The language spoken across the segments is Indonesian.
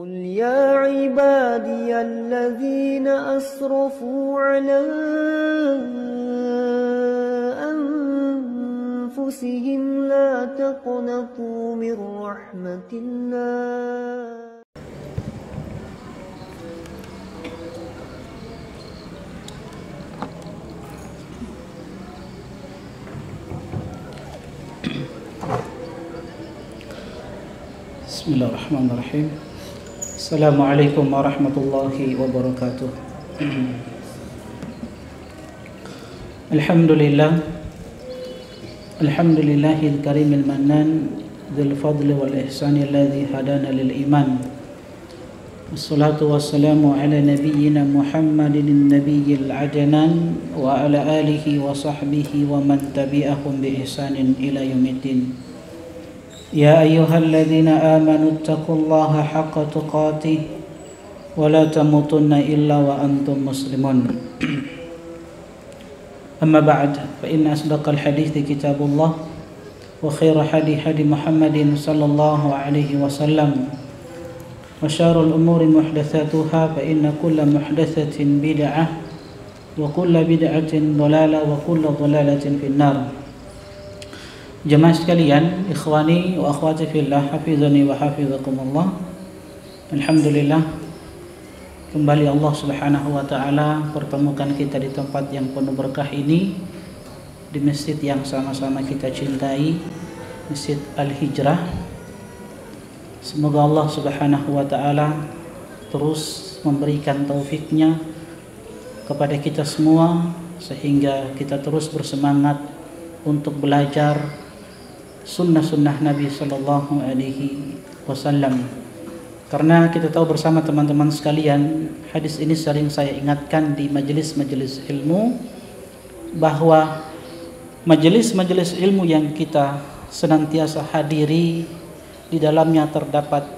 قل يا عبادي الذين أسرفوا على أنفسهم لا تقنطوا من رحمة الله Bismillahirrahmanirrahim. Assalamualaikum warahmatullahi wabarakatuh. Alhamdulillahil karimil mannan dzil fadli wal ihsani alladzi hadana lil iman. Wassalatu wassalamu ala nabiyyina Muhammadin nabiyil adnan wa ala alihi wa sahbihi wa man tabi'ahum bi ihsanin ila yaumiddin. يا أيها الذين آمنوا اتقوا الله حق تقاته ولا تموتن إلا وأنتم مسلمون أما بعد فإن أصدق الحديث كتاب الله وخير هدي محمد صلى الله عليه وسلم وشر الأمور محدثاتها فإن كل محدثة بدعة وكل بدعة ضلالة وكل ضلالة في النار. Jemaah sekalian, ikhwani wa akhwati fillah, hafizani wa hafizakumullah. Alhamdulillah, kembali Allah Subhanahu wa taala pertemukan kita di tempat yang penuh berkah ini, di masjid yang sama-sama kita cintai, Masjid Al-Hijrah. Semoga Allah Subhanahu wa taala terus memberikan taufiknya kepada kita semua sehingga kita terus bersemangat untuk belajar sunnah-sunnah Nabi Sallallahu Alaihi Wasallam. Karena kita tahu bersama teman-teman sekalian, hadis ini sering saya ingatkan di majelis-majelis ilmu, bahwa majelis-majelis ilmu yang kita senantiasa hadiri, di dalamnya terdapat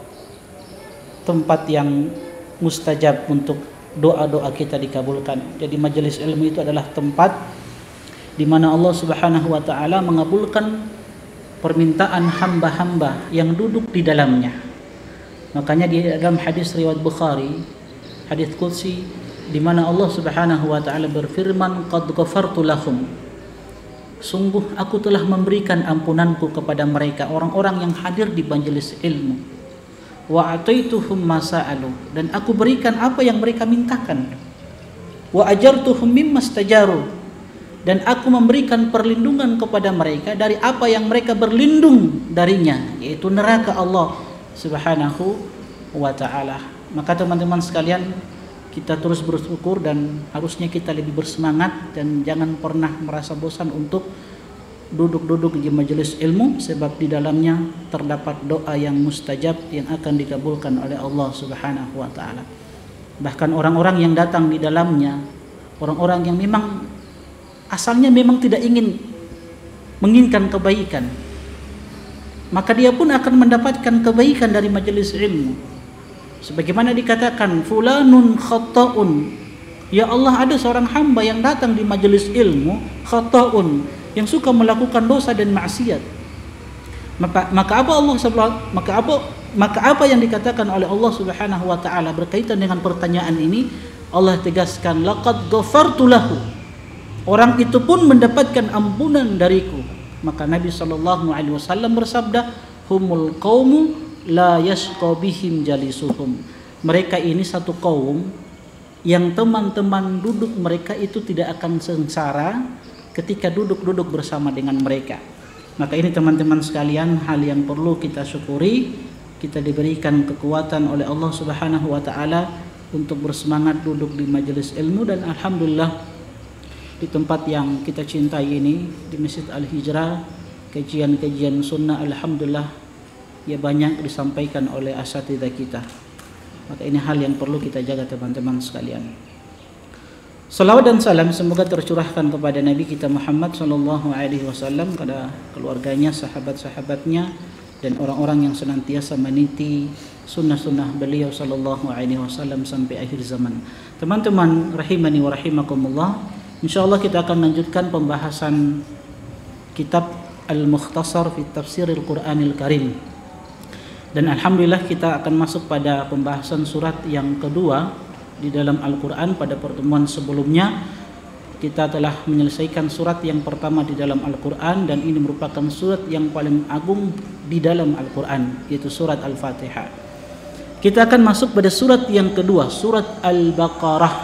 tempat yang mustajab untuk doa-doa kita dikabulkan. Jadi majelis ilmu itu adalah tempat di mana Allah Subhanahu wa taala mengabulkan permintaan hamba-hamba yang duduk di dalamnya. Makanya di dalam hadis riwayat Bukhari, hadis qudsi, di mana Allah Subhanahu wa taala berfirman, qad ghafartu lahum, sungguh aku telah memberikan ampunanku kepada mereka, orang-orang yang hadir di majelis ilmu. Wa ataituhum ma sa'alu, dan aku berikan apa yang mereka mintakan. Wa ajartuhum mimma stajaru, dan aku memberikan perlindungan kepada mereka dari apa yang mereka berlindung darinya, yaitu neraka Allah Subhanahu wa taala. Maka teman-teman sekalian, kita terus bersyukur dan harusnya kita lebih bersemangat dan jangan pernah merasa bosan untuk duduk-duduk di majelis ilmu, sebab di dalamnya terdapat doa yang mustajab yang akan dikabulkan oleh Allah Subhanahu wa taala. Bahkan orang-orang yang datang di dalamnya, orang-orang yang memang asalnya memang tidak menginginkan kebaikan, maka dia pun akan mendapatkan kebaikan dari majelis ilmu. Sebagaimana dikatakan, fulanun khata'un, ya Allah, ada seorang hamba yang datang di majelis ilmu, khata'un, yang suka melakukan dosa dan maksiat. Maka apa yang dikatakan oleh Allah Subhanahu wa taala berkaitan dengan pertanyaan ini? Allah tegaskan, laqad ghafartu lahu, orang itu pun mendapatkan ampunan dariku. Maka Nabi SAW bersabda, humul qaumu la yashqa bihim jalisuhum, mereka ini satu kaum yang teman-teman duduk mereka itu tidak akan sengsara ketika duduk-duduk bersama dengan mereka. Maka ini teman-teman sekalian, hal yang perlu kita syukuri. Kita diberikan kekuatan oleh Allah Subhanahu wa taala untuk bersemangat duduk di majelis ilmu, dan alhamdulillah di tempat yang kita cintai ini, di Masjid Al-Hijrah, kajian-kajian sunnah alhamdulillah ya banyak disampaikan oleh asatidzah kita. Maka ini hal yang perlu kita jaga teman-teman sekalian. Salawat dan salam semoga tercurahkan kepada Nabi kita Muhammad sallallahu alaihi wasallam, kepada keluarganya, sahabat-sahabatnya, dan orang-orang yang senantiasa meniti sunnah-sunnah beliau sallallahu alaihi wasallam sampai akhir zaman. Teman-teman rahimani wa rahimakumullah, insyaallah kita akan lanjutkan pembahasan kitab Al-Mukhtasar fi Tafsiril Qur'anil Karim. Dan alhamdulillah kita akan masuk pada pembahasan surat yang kedua di dalam Al-Quran. Pada pertemuan sebelumnya kita telah menyelesaikan surat yang pertama di dalam Al-Quran, dan ini merupakan surat yang paling agung di dalam Al-Quran, yaitu surat Al-Fatihah. Kita akan masuk pada surat yang kedua, surat Al-Baqarah.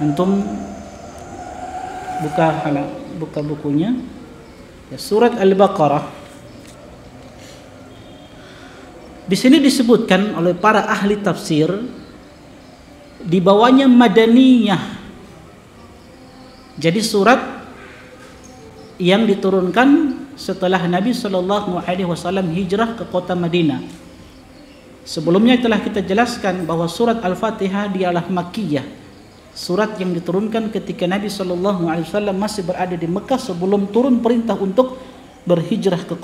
Antum buka bukunya ya, surat Al-Baqarah. Di sini disebutkan oleh para ahli tafsir di bawahnya madaniyah. Jadi surat yang diturunkan setelah Nabi SAW hijrah ke kota Madinah. Sebelumnya telah kita jelaskan bahwa surat Al-Fatihah dialah Makkiyah, surat yang diturunkan ketika Nabi SAW masih berada di Mekah sebelum turun perintah untuk berhijrah ke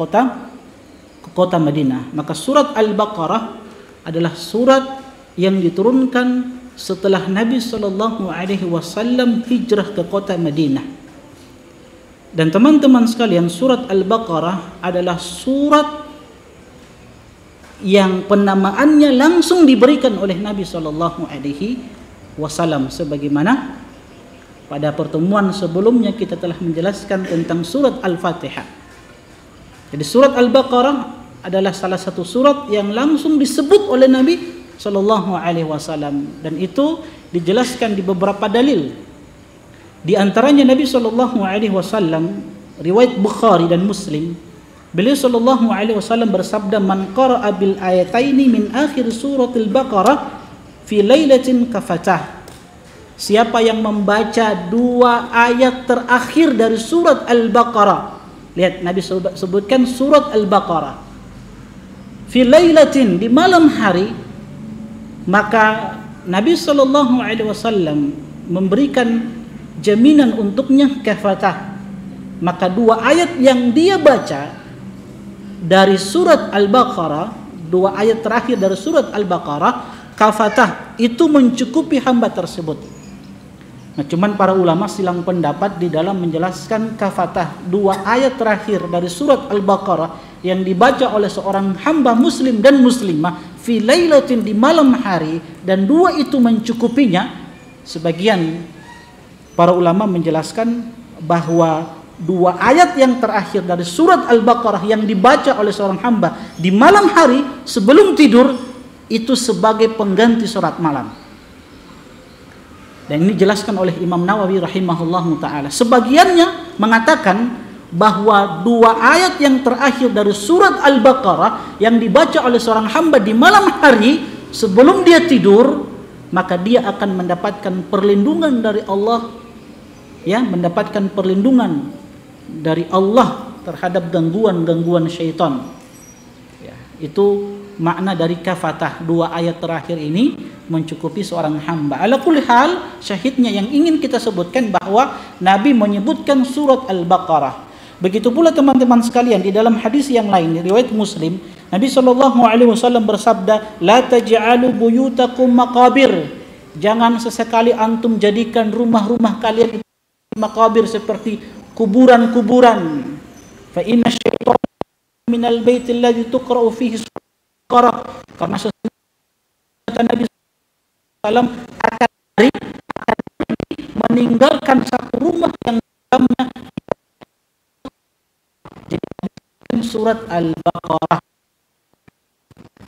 kota Madinah. Maka surat Al-Baqarah adalah surat yang diturunkan setelah Nabi SAW hijrah ke kota Madinah. Dan teman-teman sekalian, surat Al-Baqarah adalah surat yang penamaannya langsung diberikan oleh Nabi SAW, sebagaimana pada pertemuan sebelumnya kita telah menjelaskan tentang surat Al-Fatihah. Jadi surat Al-Baqarah adalah salah satu surat yang langsung disebut oleh Nabi SAW, dan itu dijelaskan di beberapa dalil. Di antaranya Nabi SAW, riwayat Bukhari dan Muslim, beliau SAW bersabda, "Man qara'a bil ayataini min akhir surat Al-Baqarah fi lailatin kafatah." Siapa yang membaca dua ayat terakhir dari surat Al-Baqarah. Lihat, Nabi sebutkan surat Al-Baqarah. Fi lailatin, di malam hari, maka Nabi SAW memberikan jaminan untuknya kafatah. Maka dua ayat yang dia baca dari surat Al-Baqarah, dua ayat terakhir dari surat Al-Baqarah, kafatah, itu mencukupi hamba tersebut. Nah, cuman para ulama silang pendapat di dalam menjelaskan kafatah, dua ayat terakhir dari surat Al-Baqarah yang dibaca oleh seorang hamba muslim dan muslimah fi lailatin, di malam hari, dan dua itu mencukupinya. Sebagian para ulama menjelaskan bahwa dua ayat yang terakhir dari surat Al-Baqarah yang dibaca oleh seorang hamba di malam hari sebelum tidur itu sebagai pengganti salat malam. Dan ini dijelaskan oleh Imam Nawawi rahimahullahu ta'ala. Sebagiannya mengatakan bahwa dua ayat yang terakhir dari surat Al-Baqarah yang dibaca oleh seorang hamba di malam hari sebelum dia tidur, maka dia akan mendapatkan perlindungan dari Allah, ya, mendapatkan perlindungan dari Allah terhadap gangguan-gangguan syaitan. Ya, itu makna dari kafatah, dua ayat terakhir ini mencukupi seorang hamba. Ala kulli hal, syahidnya yang ingin kita sebutkan bahwa Nabi menyebutkan surat Al-Baqarah. Begitu pula teman-teman sekalian, di dalam hadis yang lain riwayat Muslim, Nabi SAW bersabda, "La taj'alu buyutakum maqabir." Jangan sesekali antum jadikan rumah-rumah kalian itu maqabir, seperti kuburan-kuburan. Fa inna syaitan minal baitil ladzi tuqra'u fihi Al-Baqarah. Karena sesungguhnya Nabi SAW akan meninggalkan satu rumah yang dalamnya surat Al-Baqarah.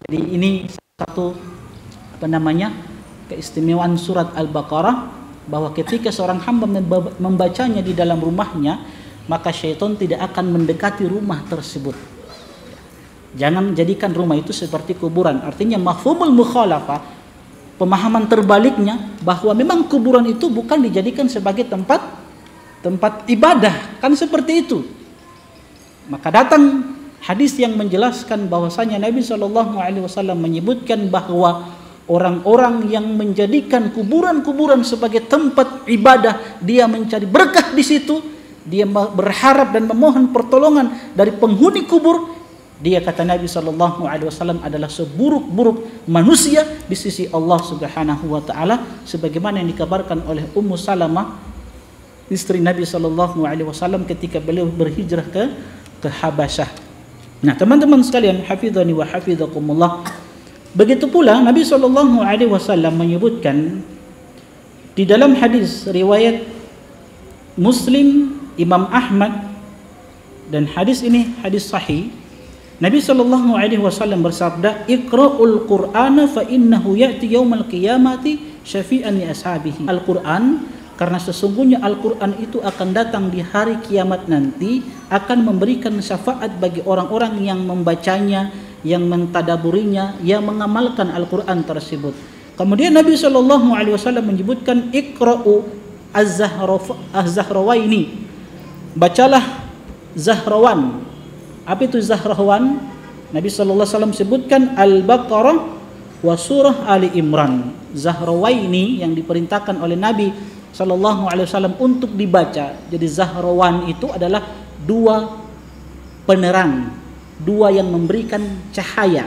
Jadi ini satu keistimewaan surat Al-Baqarah, bahwa ketika seorang hamba membacanya di dalam rumahnya, maka syaitan tidak akan mendekati rumah tersebut. Jangan jadikan rumah itu seperti kuburan. Artinya mafhumul mukhalafah, pemahaman terbaliknya, bahwa memang kuburan itu bukan dijadikan sebagai tempat ibadah, kan seperti itu. Maka datang hadis yang menjelaskan bahwasanya Nabi SAW menyebutkan bahwa orang-orang yang menjadikan kuburan-kuburan sebagai tempat ibadah, dia mencari berkah di situ, dia berharap dan memohon pertolongan dari penghuni kubur, dia, kata Nabi SAW, adalah seburuk-buruk manusia di sisi Allah Subhanahu wa taala, sebagaimana yang dikabarkan oleh Ummu Salamah, istri Nabi SAW, ketika beliau berhijrah ke Habasyah. Nah, teman-teman sekalian, hafizani wa hafizakumullah. Begitu pula Nabi SAW menyebutkan di dalam hadis riwayat Muslim, Imam Ahmad, dan hadis ini hadis sahih. Nabi SAW bersabda, "Iqra'ul Qur'ana fa innahu ya'ti yaumal qiyamati syafi'an li ashabihi." Al-Qur'an, karena sesungguhnya Al-Quran itu akan datang di hari kiamat nanti, akan memberikan syafaat bagi orang-orang yang membacanya, yang mentadaburinya, yang mengamalkan Al-Quran tersebut. Kemudian Nabi SAW menyebutkan, "Iqra'u az-Zahrawaini." Bacalah Zahrawan. Apa itu Zahrawan? Nabi SAW sebutkan Al-Baqarah wa surah Ali Imran. Zahrawaini yang diperintahkan oleh Nabi SAW untuk dibaca. Jadi Zahrawan itu adalah dua penerang, dua yang memberikan cahaya.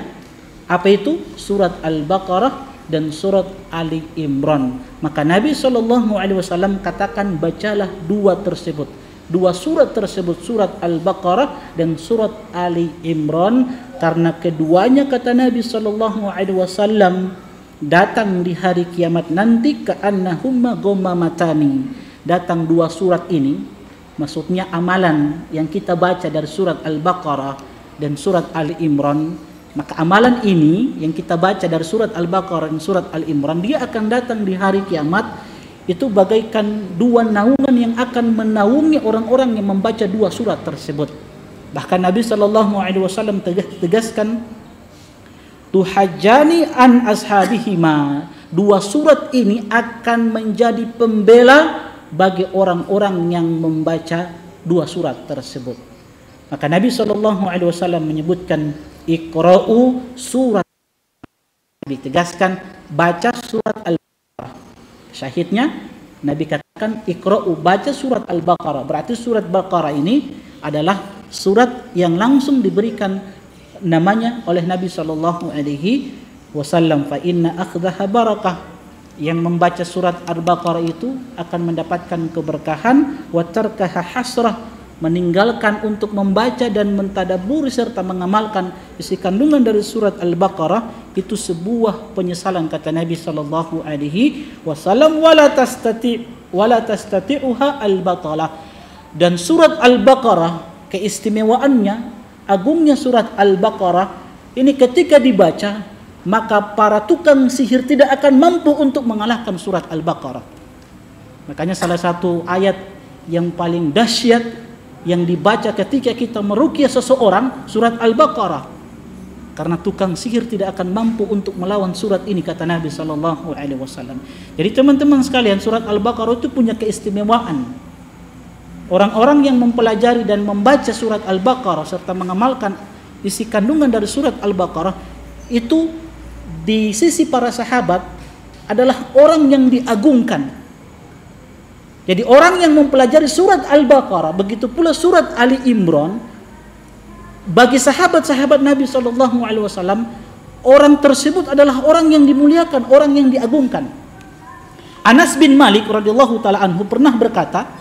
Apa itu? Surat Al-Baqarah dan surat Ali Imran. Maka Nabi SAW katakan, bacalah dua tersebut, dua surat tersebut, surat Al-Baqarah dan surat Ali Imran, karena keduanya, kata Nabi SAW, datang di hari kiamat nanti ka'annahumma ghammamatani. Datang dua surat ini, maksudnya amalan yang kita baca dari surat Al-Baqarah dan surat Ali Imran. Maka amalan ini yang kita baca dari surat Al-Baqarah dan surat Al Imran, dia akan datang di hari kiamat itu bagaikan dua naungan yang akan menaungi orang-orang yang membaca dua surat tersebut. Bahkan Nabi SAW tegaskan, "Tuhajjani an ashabihima." Dua surat ini akan menjadi pembela bagi orang-orang yang membaca dua surat tersebut. Maka Nabi SAW menyebutkan, "Iqra'u surat." Ditegaskan, baca surat Al-Baqarah. Syahidnya Nabi katakan, "Iqra'u," baca surat Al-Baqarah. Berarti surat Baqarah ini adalah surat yang langsung diberikan namanya oleh Nabi SAW. Fa inna akhdaha barakah. Yang membaca surat Al-Baqarah itu akan mendapatkan keberkahan. Wa tarkaha hasrah, meninggalkan untuk membaca dan mentadaburi serta mengamalkan isi kandungan dari surat Al-Baqarah itu sebuah penyesalan, kata Nabi SAW. Wala tastati'uha al-batalah. Dan surat Al-Baqarah, keistimewaannya, agungnya surat Al-Baqarah ini, ketika dibaca maka para tukang sihir tidak akan mampu untuk mengalahkan surat Al-Baqarah. Makanya salah satu ayat yang paling dahsyat yang dibaca ketika kita meruqyah seseorang, surat Al-Baqarah. Karena tukang sihir tidak akan mampu untuk melawan surat ini, kata Nabi SAW. Jadi teman-teman sekalian, surat Al-Baqarah itu punya keistimewaan. Orang-orang yang mempelajari dan membaca surat Al-Baqarah serta mengamalkan isi kandungan dari surat Al-Baqarah itu di sisi para sahabat adalah orang yang diagungkan. Jadi orang yang mempelajari surat Al-Baqarah, begitu pula surat Ali Imran, bagi sahabat-sahabat Nabi SAW, orang tersebut adalah orang yang dimuliakan, orang yang diagungkan. Anas bin Malik radhiyallahu taala anhu pernah berkata,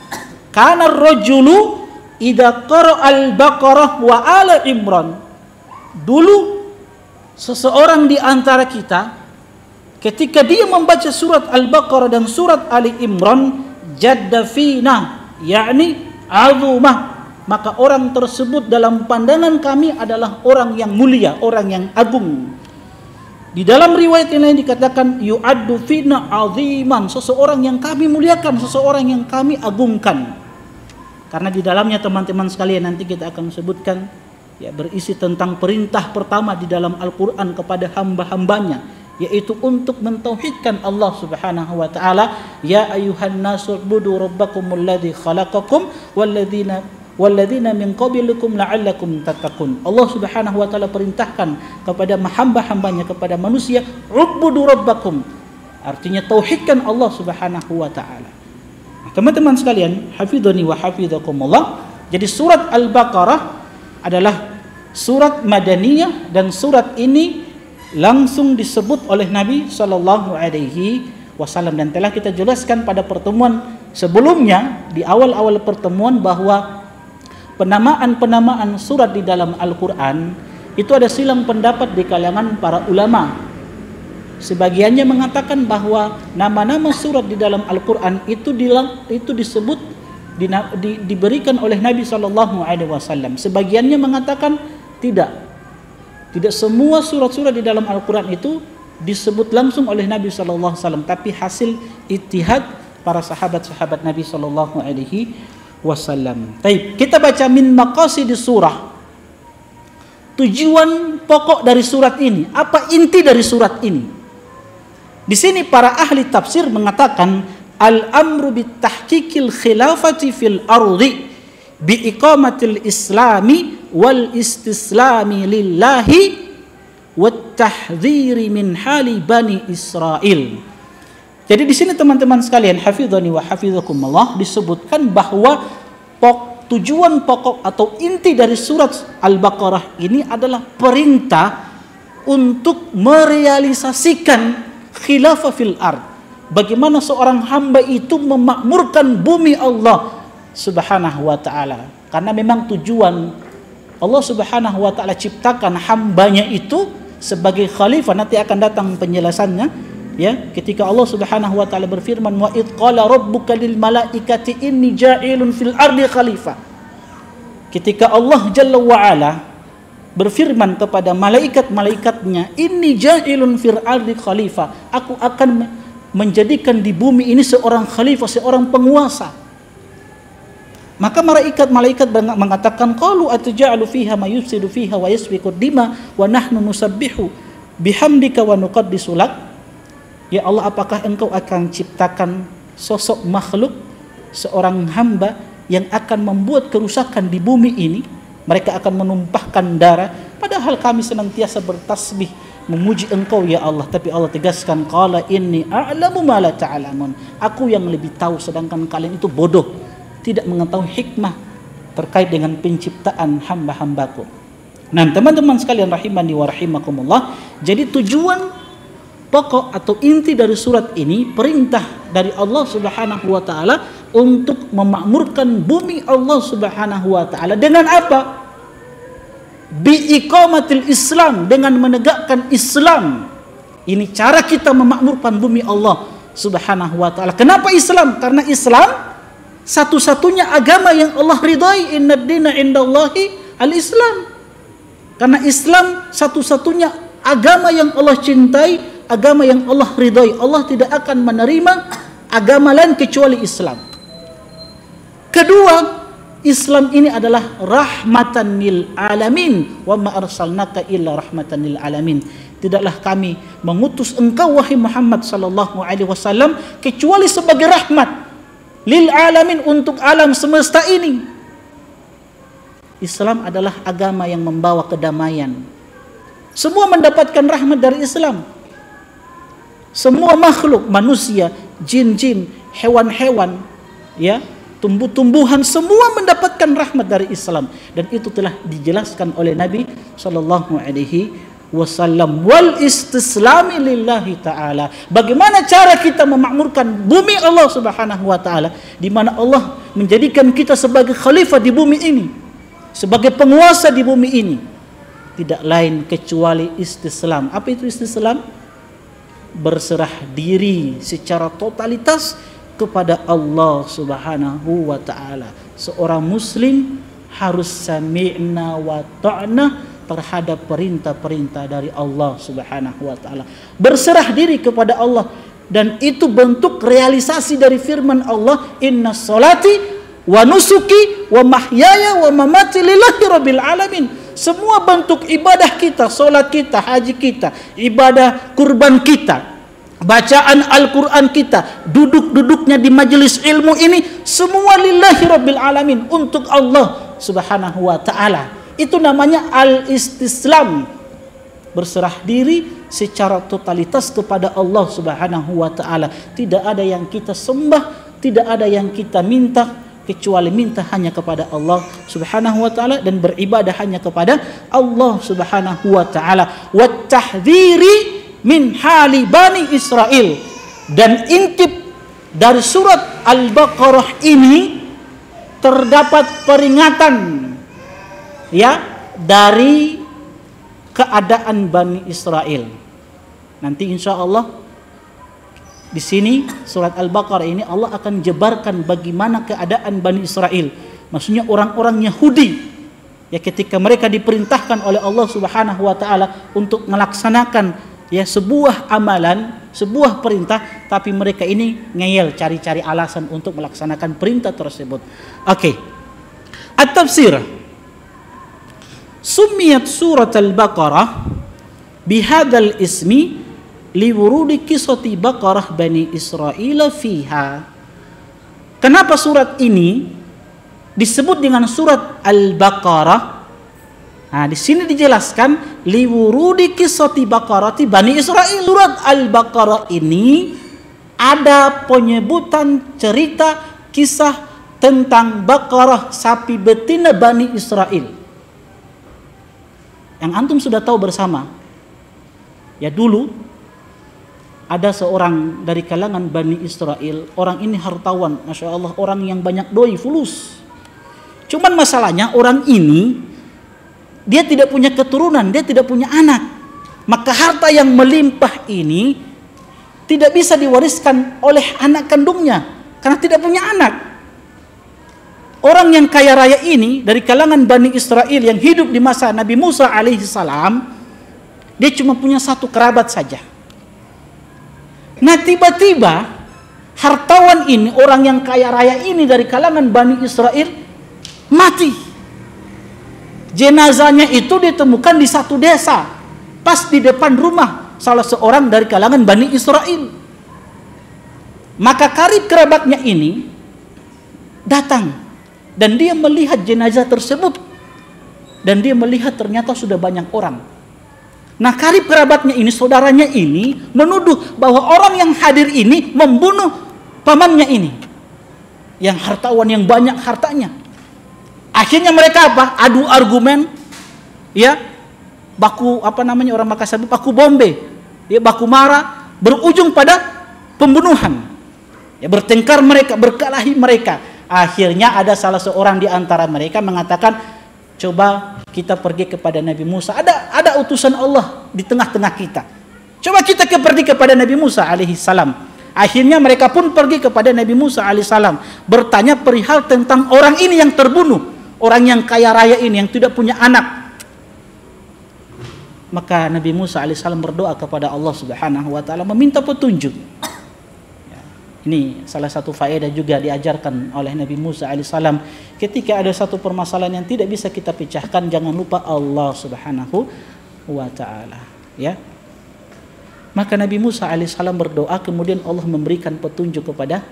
"Kana ar-rajulu idza qara'a al-Baqarah wa ala Imran." Dulu seseorang di antara kita ketika dia membaca surat Al-Baqarah dan surat Ali Imran, jadda fina, yakni azumah, maka orang tersebut dalam pandangan kami adalah orang yang mulia, orang yang agung. Di dalam riwayat yang lain dikatakan, yu'addu fina aziman, seseorang yang kami muliakan, seseorang yang kami agungkan. Karena di dalamnya, teman-teman sekalian, nanti kita akan sebutkan, ya, berisi tentang perintah pertama di dalam Al-Quran kepada hamba-hambanya, yaitu untuk mentauhidkan Allah Subhanahu wa taala. Ya ayuhan nasu ubudu rabbakumul ladzi khalaqakum walladzina min qablikum la'allakum tattaqun. Allah Subhanahu wa taala perintahkan kepada hamba-hambanya, kepada manusia, ubudu rabbakum, artinya tauhidkan Allah Subhanahu wa taala. Nah, teman-teman sekalian, hafidhani wa hafidhakumullah. Jadi surat Al-Baqarah adalah surat madaniyah, dan surat ini langsung disebut oleh Nabi SAW. Dan telah kita jelaskan pada pertemuan sebelumnya, di awal-awal pertemuan, bahwa penamaan-penamaan surat di dalam Al-Quran itu ada silang pendapat di kalangan para ulama. Sebagiannya mengatakan bahwa nama-nama surat di dalam Al-Quran itu disebut diberikan oleh Nabi SAW. Sebagiannya mengatakan tidak semua surat-surat di dalam Al-Quran itu disebut langsung oleh Nabi SAW, tapi hasil ijtihad para sahabat-sahabat Nabi SAW. Baik, kita baca min maqasidis surah. Tujuan pokok dari surat ini, apa inti dari surat ini? Di sini para ahli tafsir mengatakan al-amru bitahqiqil khilafati fil ardi bi iqamatil islami wal istislami lillahi wat tahdhiri min hali bani Israel. Jadi di sini teman-teman sekalian, hafizani wa hafizakumullah, disebutkan bahwa tujuan pokok atau inti dari surat Al-Baqarah ini adalah perintah untuk merealisasikan khilafah fil ard. Bagaimana seorang hamba itu memakmurkan bumi Allah Subhanahu wa ta'ala. Karena memang tujuan Allah Subhanahu wa ta'ala ciptakan hambanya itu sebagai khalifah. Nanti akan datang penjelasannya, ya, ketika Allah Subhanahu wa ta'ala berfirman, wa id qala rabbuka lil malaikati inni ja'ilun fil ardi khalifah. Ketika Allah Jalla wa ala berfirman kepada malaikat-malaikatnya, inni ja'ilun fil ardi khalifah, aku akan menjadikan di bumi ini seorang khalifah, seorang penguasa. Maka malaikat mengatakan, qalu atja'alu fiha may yufsidu fiha wa yasfiku dima wa nahnu nusabbihu bihamdika wa nuqaddisu lak. Ya Allah, apakah engkau akan ciptakan sosok makhluk, seorang hamba yang akan membuat kerusakan di bumi ini? Mereka akan menumpahkan darah, padahal kami senantiasa bertasbih memuji engkau ya Allah. Tapi Allah tegaskan, qala inni a'lamu ma la ta'lamun. Aku yang lebih tahu, sedangkan kalian itu bodoh, tidak mengetahui hikmah terkait dengan penciptaan hamba-hambaku. Nah, teman-teman sekalian rahimani wa rahimakumullah, jadi tujuan pokok atau inti dari surat ini perintah dari Allah Subhanahu wa ta'ala untuk memakmurkan bumi Allah Subhanahu wa ta'ala dengan apa? Biiqamatil Islam, dengan menegakkan Islam. Ini cara kita memakmurkan bumi Allah Subhanahu wa ta'ala. Kenapa Islam? Karena Islam satu-satunya agama yang Allah ridai. Innad dina indallahi al-Islam. Karena Islam satu-satunya agama yang Allah cintai, agama yang Allah ridai. Allah tidak akan menerima agama lain kecuali Islam. Kedua, Islam ini adalah rahmatan lil alamin, wa ma arsalnaka illa rahmatan lil alamin. Tidaklah kami mengutus engkau wahai Muhammad sallallahu alaihi wasallam kecuali sebagai rahmat lil alamin, untuk alam semesta ini. Islam adalah agama yang membawa kedamaian. Semua mendapatkan rahmat dari Islam. Semua makhluk, manusia, jin-jin, hewan-hewan, ya, tumbuh-tumbuhan, semua mendapatkan rahmat dari Islam, dan itu telah dijelaskan oleh Nabi sallallahu alaihi wasallam. Wal istislami lillahi ta'ala. Bagaimana cara kita memakmurkan bumi Allah Subhanahu wa ta'ala, di mana Allah menjadikan kita sebagai khalifah di bumi ini, sebagai penguasa di bumi ini? Tidak lain kecuali istislam. Apa itu istislam? Berserah diri secara totalitas kepada Allah Subhanahu wa ta'ala. Seorang muslim harus sami'na wa ta'na terhadap perintah-perintah dari Allah Subhanahu wa ta'ala. Berserah diri kepada Allah, dan itu bentuk realisasi dari firman Allah, inna salati wa nusuki wa mahyaya wa mamati lillahi rabbil alamin. Semua bentuk ibadah kita, solat kita, haji kita, ibadah kurban kita, bacaan Al-Quran kita, duduk-duduknya di majelis ilmu ini, semua lillahi rabbil alamin, untuk Allah Subhanahu wa ta'ala. Itu namanya al-istislam, berserah diri secara totalitas kepada Allah Subhanahu wa ta'ala. Tidak ada yang kita sembah, tidak ada yang kita minta, kecuali minta hanya kepada Allah Subhanahu wa ta'ala, dan beribadah hanya kepada Allah Subhanahu wa ta'ala. Wat tahdhiri min hali bani Israel. Dan intip dari surat Al-Baqarah ini terdapat peringatan ya dari keadaan Bani Israel. Nanti insya Allah di sini surat Al-Baqarah ini Allah akan jabarkan bagaimana keadaan Bani Israel. Maksudnya orang-orang Yahudi ya ketika mereka diperintahkan oleh Allah Subhanahu wa taala untuk melaksanakan ya sebuah amalan, sebuah perintah, tapi mereka ini ngeyel cari-cari alasan untuk melaksanakan perintah tersebut. Oke. At-tafsir. Summiyat surat Al-Baqarah bihadzal ismi liwurudi qissati Baqarah Bani Israil fiha. Kenapa surat ini disebut dengan surat Al-Baqarah? Nah, di sini dijelaskan liwurudi qissati Baqarati Bani Israil. Surat Al-Baqarah ini ada penyebutan cerita kisah tentang Baqarah, sapi betina Bani Israil. Yang antum sudah tahu bersama. Ya dulu ada seorang dari kalangan Bani Israil, orang ini hartawan, Masya Allah, orang yang banyak doi, fulus. Cuman masalahnya orang ini dia tidak punya keturunan, dia tidak punya anak. Maka harta yang melimpah ini tidak bisa diwariskan oleh anak kandungnya karena tidak punya anak. Orang yang kaya raya ini dari kalangan Bani Israil yang hidup di masa Nabi Musa alaihissalam, dia cuma punya satu kerabat saja. Nah tiba-tiba hartawan ini, orang yang kaya raya ini dari kalangan Bani Israil mati. Jenazahnya itu ditemukan di satu desa, pas di depan rumah salah seorang dari kalangan Bani Israil. Maka karib kerabatnya ini datang dan dia melihat jenazah tersebut, dan dia melihat ternyata sudah banyak orang. Nah karib kerabatnya ini, saudaranya ini menuduh bahwa orang yang hadir ini membunuh pamannya ini, yang hartawan, yang banyak hartanya. Akhirnya mereka apa? Adu argumen, ya, baku apa namanya orang Makassar, baku bombe, ya, baku marah, berujung pada pembunuhan. Ya, bertengkar mereka, berkelahi mereka. Akhirnya ada salah seorang di antara mereka mengatakan, coba kita pergi kepada Nabi Musa. Ada utusan Allah di tengah-tengah kita. Coba kita pergi kepada Nabi Musa alaihissalam. Akhirnya mereka pun pergi kepada Nabi Musa alaihissalam, bertanya perihal tentang orang ini yang terbunuh, orang yang kaya raya ini yang tidak punya anak. Maka Nabi Musa alaihissalam berdoa kepada Allah Subhanahu wa taala meminta petunjuk. Ini salah satu faedah juga diajarkan oleh Nabi Musa alaihissalam. Ketika ada satu permasalahan yang tidak bisa kita pecahkan, jangan lupa Allah Subhanahu wa taala, ya. Maka Nabi Musa alaihissalam berdoa, kemudian Allah memberikan petunjuk kepada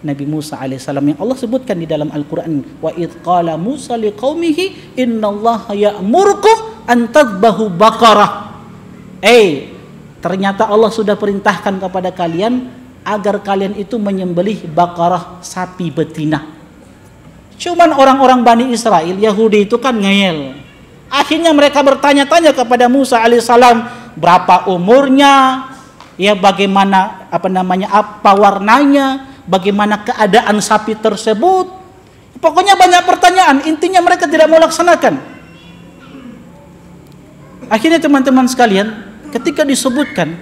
Nabi Musa alaihissalam yang Allah sebutkan di dalam Al-Qur'an, wa id qala Musa liqaumihi innallaha ya'murukum an tadhbahu baqarah. Ternyata Allah sudah perintahkan kepada kalian agar kalian itu menyembelih Baqarah, sapi betina. Cuman orang-orang Bani Israil, Yahudi itu kan ngeyel. Akhirnya mereka bertanya-tanya kepada Musa alaihissalam, berapa umurnya, ya bagaimana apa warnanya, bagaimana keadaan sapi tersebut. Pokoknya banyak pertanyaan, intinya mereka tidak mau laksanakan. Akhirnya teman-teman sekalian, ketika disebutkan,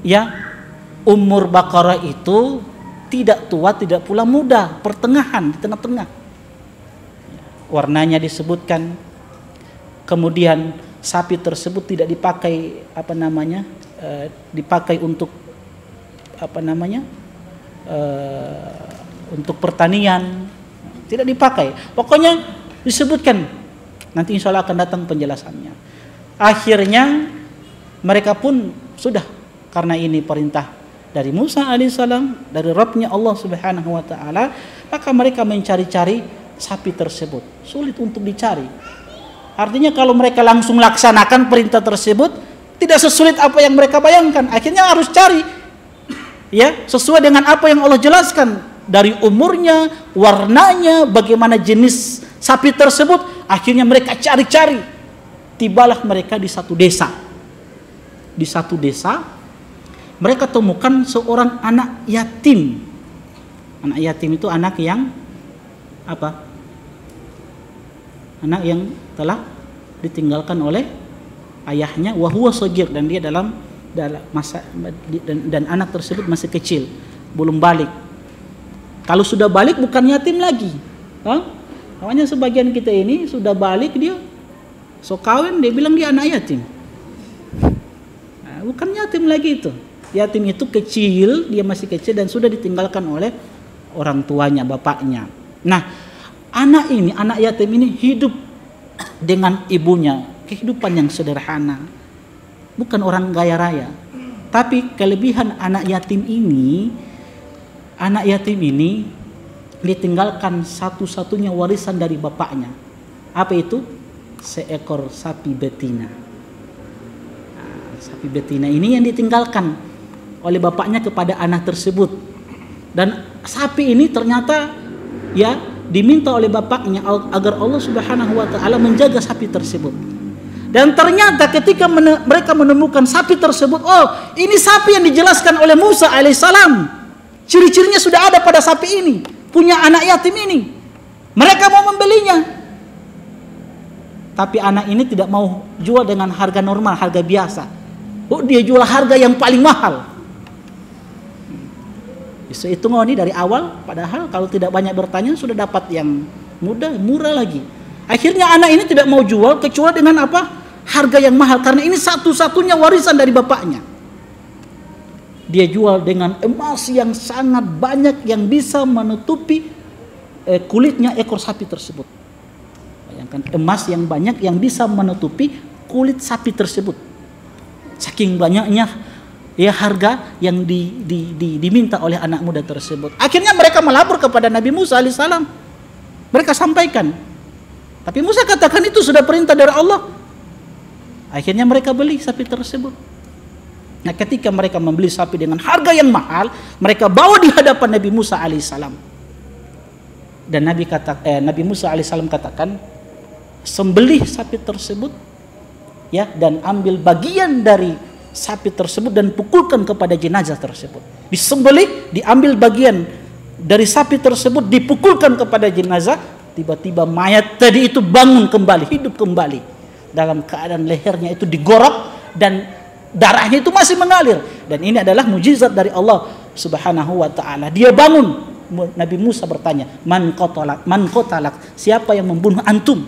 ya, umur Baqarah itu tidak tua, tidak pula muda, pertengahan, di tengah-tengah. Warnanya disebutkan. Kemudian sapi tersebut tidak dipakai dipakai untuk untuk pertanian, tidak dipakai. Pokoknya disebutkan. Nanti insya Allah akan datang penjelasannya. Akhirnya mereka pun sudah, karena ini perintah dari Musa alaihissalam, dari Rabbnya Allah Subhanahu wa taala, maka mereka mencari-cari sapi tersebut. Sulit untuk dicari. Artinya kalau mereka langsung laksanakan perintah tersebut, tidak sesulit apa yang mereka bayangkan. Akhirnya harus cari, ya, sesuai dengan apa yang Allah jelaskan, dari umurnya, warnanya, bagaimana jenis sapi tersebut. Akhirnya mereka cari-cari. Tibalah mereka di satu desa. Di satu desa mereka temukan seorang anak yatim. Anak yatim itu anak yang apa? Anak yang telah ditinggalkan oleh ayahnya, wa huwa shagir, dan dia dalam masa dan anak tersebut masih kecil, belum balik. Kalau sudah balik bukan yatim lagi. Makanya sebagian kita ini sudah balik, dia so kawin, dia bilang dia anak yatim. Bukan yatim lagi itu. Yatim itu kecil, dia masih kecil dan sudah ditinggalkan oleh orang tuanya, bapaknya. Nah, anak yatim ini hidup dengan ibunya, kehidupan yang sederhana. Bukan orang kaya raya. Tapi kelebihan anak yatim ini ditinggalkan satu-satunya warisan dari bapaknya. Apa itu? Seekor sapi betina. Sapi betina ini yang ditinggalkan oleh bapaknya kepada anak tersebut. Dan sapi ini ternyata ya diminta oleh bapaknya agar Allah Subhanahu wa taala menjaga sapi tersebut. Dan ternyata ketika mereka menemukan sapi tersebut, oh, ini sapi yang dijelaskan oleh Musa alaihissalam. Ciri-cirinya sudah ada pada sapi ini, punya anak yatim ini. Mereka mau membelinya, tapi anak ini tidak mau jual dengan harga normal, harga biasa. Oh, dia jual harga yang paling mahal. Bisa hitung ini dari awal, padahal kalau tidak banyak bertanya sudah dapat yang murah lagi. Akhirnya anak ini tidak mau jual kecuali dengan apa? Harga yang mahal, karena ini satu-satunya warisan dari bapaknya. Dia jual dengan emas yang sangat banyak yang bisa menutupi kulitnya ekor sapi tersebut. Bayangkan, emas yang banyak yang bisa menutupi kulit sapi tersebut. Saking banyaknya ya harga yang diminta oleh anak muda tersebut. Akhirnya mereka melapor kepada Nabi Musa alaihissalam. Mereka sampaikan. Tapi Musa katakan itu sudah perintah dari Allah. Akhirnya mereka beli sapi tersebut. Nah, ketika mereka membeli sapi dengan harga yang mahal, mereka bawa di hadapan Nabi Musa alaihissalam. Dan Nabi Musa alaihissalam katakan, sembelih sapi tersebut, ya, dan ambil bagian dari sapi tersebut dan pukulkan kepada jenazah tersebut. Disembelih, diambil bagian dari sapi tersebut, dipukulkan kepada jenazah. Tiba-tiba mayat tadi itu bangun kembali, hidup kembali, dalam keadaan lehernya itu digorok dan darahnya itu masih mengalir. Dan ini adalah mujizat dari Allah Subhanahu wa taala. Dia bangun. Nabi Musa bertanya, man qatalak, siapa yang membunuh antum?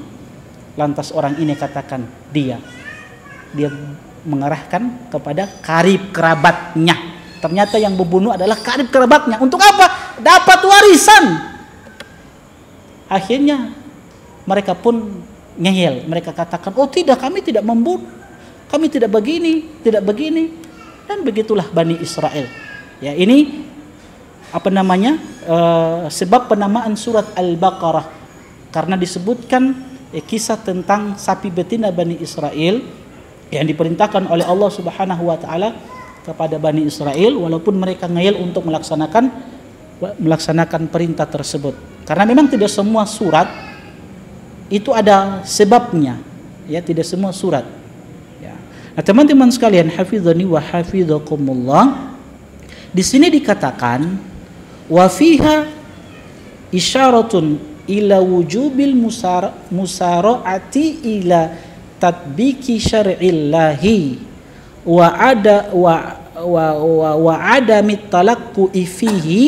Lantas orang ini katakan, dia mengarahkan kepada karib kerabatnya. Ternyata yang membunuh adalah karib kerabatnya. Untuk apa? Dapat warisan. Akhirnya mereka pun ngeyel. Mereka katakan, oh tidak, kami tidak membunuh, kami tidak begini. Dan begitulah Bani Israel. Ya, ini sebab penamaan surat Al-Baqarah, karena disebutkan kisah tentang sapi betina Bani Israel yang diperintahkan oleh Allah Subhanahu wa taala kepada Bani Israel, walaupun mereka ngeyel untuk melaksanakan perintah tersebut. Karena memang tidak semua surat itu ada sebabnya, ya, tidak semua surat. Nah, teman-teman sekalian, hafizani wa hafizakumullah, di sini dikatakan wa fiha isyaratun ila wujubil musara'ati ila tatbiki syar'illahi wa adamit talaqqu'i fihi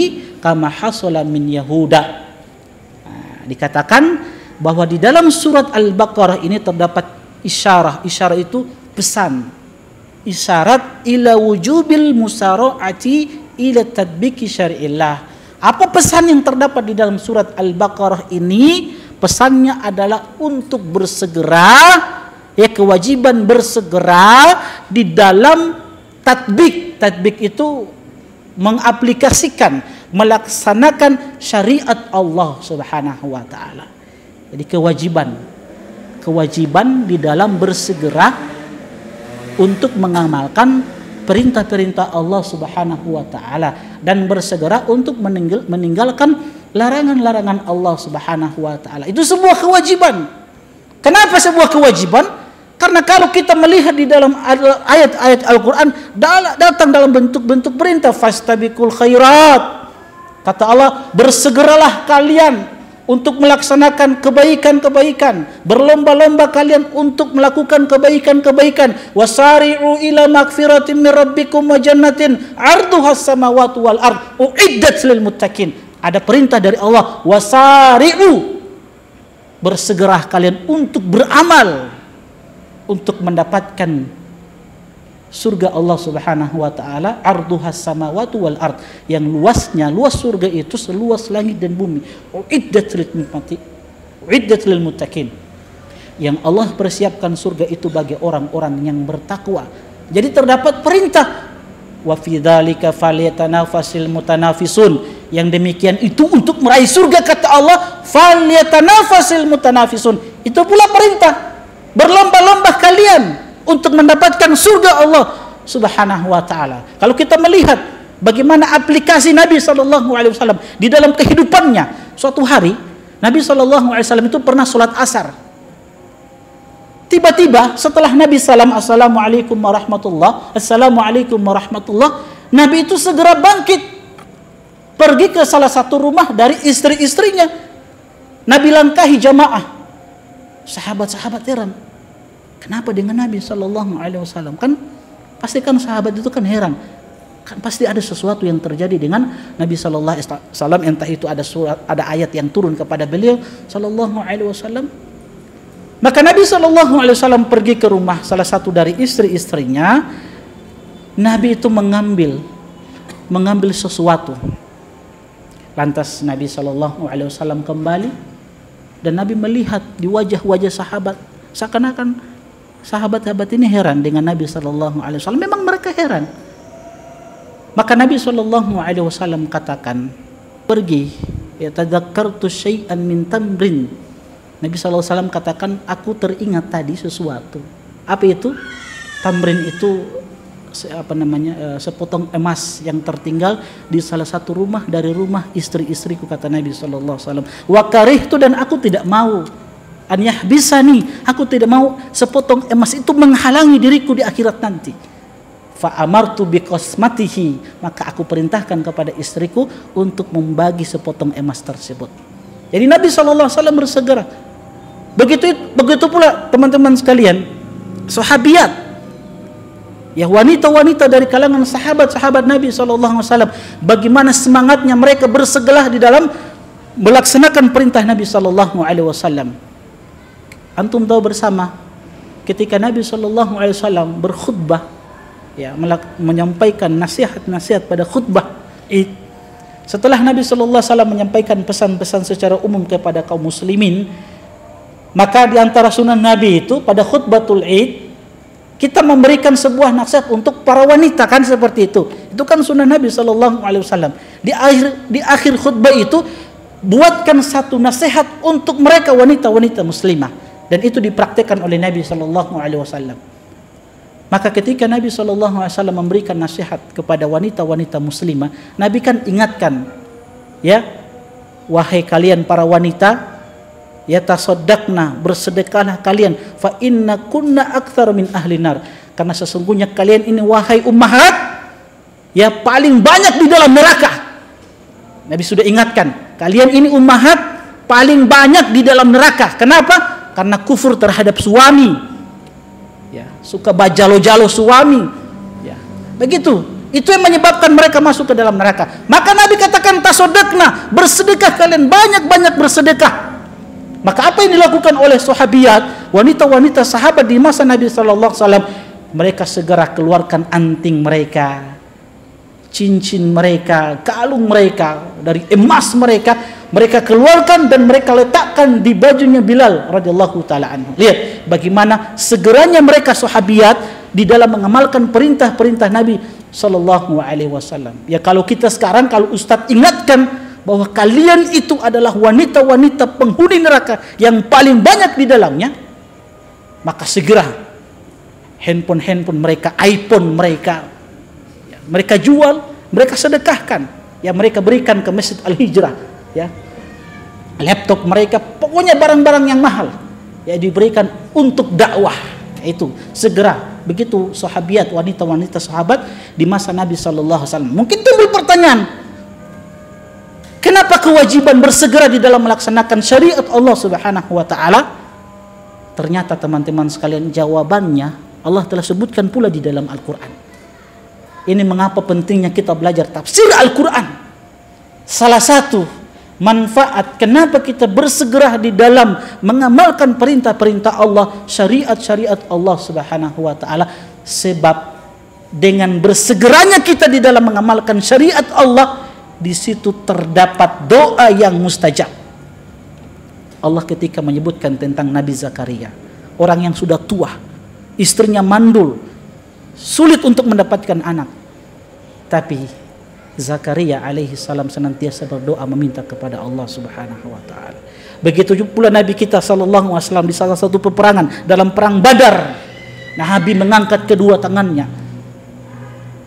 kama hasala min Yahuda. Nah, dikatakan bahwa di dalam surat Al-Baqarah ini terdapat isyarah. Isyarah itu pesan, isyarat ila wujubil musara'ati ila tatbiki syar'illah. Apa pesan yang terdapat di dalam surat Al-Baqarah ini? Pesannya adalah untuk bersegera, ya, kewajiban bersegera di dalam tatbik. Tatbik itu mengaplikasikan, melaksanakan syariat Allah Subhanahu wa taala. Jadi kewajiban di dalam bersegera untuk mengamalkan perintah-perintah Allah Subhanahu wa taala dan bersegera untuk meninggalkan larangan-larangan Allah Subhanahu wa taala. Itu sebuah kewajiban. Kenapa sebuah kewajiban? Karena kalau kita melihat di dalam ayat-ayat Al-Qur'an datang dalam bentuk-bentuk perintah, fastabiqul khairat. Kata Allah, bersegeralah kalian untuk melaksanakan kebaikan-kebaikan, berlomba-lomba kalian untuk melakukan kebaikan-kebaikan. Wasari'u ila magfiratin min rabbikum wa jannatin 'arduhas samawati wal ard uiddat lil muttaqin. Ada perintah dari Allah, wasari'u, bersegera kalian untuk beramal untuk mendapatkan surga Allah Subhanahu wa taala, arduhas samawati wal ard, yang luas surga itu seluas langit dan bumi. Uiddat lil muttaqin, yang Allah persiapkan surga itu bagi orang-orang yang bertakwa. Jadi terdapat perintah, wa fi dzalika falyatanafasil mutanafisun, yang demikian itu untuk meraih surga kata Allah, falyatanafasil mutanafisun. Itu pula perintah, berlomba-lomba kalian untuk mendapatkan surga Allah Subhanahu wa taala. Kalau kita melihat bagaimana aplikasi Nabi sallallahu alaihi wasallam di dalam kehidupannya, suatu hari Nabi sallallahu alaihi wasallam itu pernah salat asar. Tiba-tiba setelah Nabi salam assalamualaikum warahmatullah, Nabi itu segera bangkit pergi ke salah satu rumah dari istri-istrinya. Nabi langkahi jamaah. Sahabat-sahabat heran, kenapa dengan Nabi Shallallahu Alaihi Wasallam? Kan pasti kan sahabat itu kan heran, kan pasti ada sesuatu yang terjadi dengan Nabi Shallallahu Alaihi Wasallam. Entah itu ada surat, ada ayat yang turun kepada beliau Shallallahu Alaihi Wasallam. Maka Nabi Shallallahu Alaihi Wasallam pergi ke rumah salah satu dari istri-istrinya. Nabi itu mengambil sesuatu. Lantas Nabi Shallallahu Alaihi Wasallam kembali dan Nabi melihat di wajah-wajah sahabat, seakan-akan sahabat-sahabat ini heran dengan Nabi Shallallahu Alaihi Wasallam. Memang mereka heran. Maka Nabi Shallallahu Alaihi Wasallam katakan, pergi, ya tadzakkartu syai'an min tamrin. Nabi Shallallahu Alaihi Wasallam katakan, aku teringat tadi sesuatu. Apa itu? Tamrin itu sepotong emas yang tertinggal di salah satu rumah dari rumah istri-istriku, kata Nabi Shallallahu Alaihi Wasallam. Wa karihtu, dan aku tidak mau, an yahbisani, aku tidak mau sepotong emas itu menghalangi diriku di akhirat nanti. Fa amartu bi qasmatihi, maka aku perintahkan kepada istriku untuk membagi sepotong emas tersebut. Jadi Nabi Shallallahu Alaihi Wasallam bersegera. Begitu pula teman-teman sekalian, sahabiat, ya wanita-wanita dari kalangan sahabat-sahabat Nabi Shallallahu Alaihi Wasallam, bagaimana semangatnya mereka bersegera di dalam melaksanakan perintah Nabi Shallallahu Alaihi Wasallam. Antum tahu bersama ketika Nabi Shallallahu Alaihi Wasallam berkhutbah, ya, menyampaikan nasihat-nasihat pada khutbah Id. Setelah Nabi Shallallahu Alaihi Wasallam menyampaikan pesan-pesan secara umum kepada kaum muslimin, maka di antara sunnah Nabi itu pada khutbatul Id kita memberikan sebuah nasihat untuk para wanita, kan seperti itu. Itu kan sunnah Nabi Shallallahu Alaihi Wasallam. Di akhir khutbah itu buatkan satu nasihat untuk mereka wanita-wanita muslimah, dan itu dipraktikkan oleh Nabi Shallallahu Alaihi Wasallam. Maka ketika Nabi Shallallahu Alaihi Wasallam memberikan nasihat kepada wanita-wanita muslimah, Nabi kan ingatkan, ya, wahai kalian para wanita, ya tasaddaqna, bersedekahlah kalian, fa inna kunna aktsar min ahli nar, karena sesungguhnya kalian ini wahai ummahat, ya paling banyak di dalam neraka. Nabi sudah ingatkan, kalian ini ummahat paling banyak di dalam neraka. Kenapa? Karena kufur terhadap suami, ya, suka bajalo-jalo suami, ya, begitu. Itu yang menyebabkan mereka masuk ke dalam neraka. Maka Nabi katakan tasaddaqna, bersedekah kalian, banyak-banyak bersedekah. Maka apa yang dilakukan oleh sahabiat, wanita-wanita sahabat di masa Nabi Sallallahu Alaihi Wasallam, mereka segera keluarkan anting mereka, cincin mereka, kalung mereka dari emas mereka keluarkan dan mereka letakkan di bajunya Bilal radhiyallahu taala anhu. Lihat bagaimana segeranya mereka sahabiat di dalam mengamalkan perintah-perintah Nabi Sallallahu Alaihi Wasallam. Ya, kalau kita sekarang, kalau Ustadz ingatkan bahwa kalian itu adalah wanita-wanita penghuni neraka yang paling banyak di dalamnya, maka segera handphone mereka, iPhone mereka, ya, mereka jual, mereka sedekahkan, ya, mereka berikan ke Masjid Al-Hijrah, ya, laptop mereka, pokoknya barang-barang yang mahal, ya, diberikan untuk dakwah. Itu segera. Begitu sahabiat, wanita-wanita sahabat di masa Nabi Sallallahu Alaihi Wasallam. Mungkin timbul pertanyaan, Kenapa kewajiban bersegera di dalam melaksanakan syariat Allah Subhanahu wa taala? Ternyata teman-teman sekalian, jawabannya Allah telah sebutkan pula di dalam Al-Qur'an. Ini mengapa pentingnya kita belajar tafsir Al-Qur'an. Salah satu manfaat kenapa kita bersegera di dalam mengamalkan perintah-perintah Allah, syariat-syariat Allah Subhanahu wa taala, sebab dengan bersegeranya kita di dalam mengamalkan syariat Allah, di situ terdapat doa yang mustajab. Allah ketika menyebutkan tentang Nabi Zakaria, orang yang sudah tua, istrinya mandul, sulit untuk mendapatkan anak, tapi Zakaria alaihi salam senantiasa berdoa meminta kepada Allah Subhanahu wa taala. Begitu pula Nabi kita sallallahu alaihi wasallam di salah satu peperangan dalam perang Badar, Nabi mengangkat kedua tangannya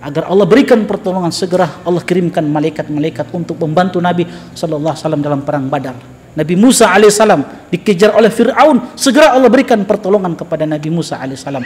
agar Allah berikan pertolongan. Segera Allah kirimkan malaikat-malaikat untuk membantu Nabi sallallahu alaihi wasallam dalam perang Badar. Nabi Musa alaihissalam dikejar oleh Fir'aun, segera Allah berikan pertolongan kepada Nabi Musa alaihissalam.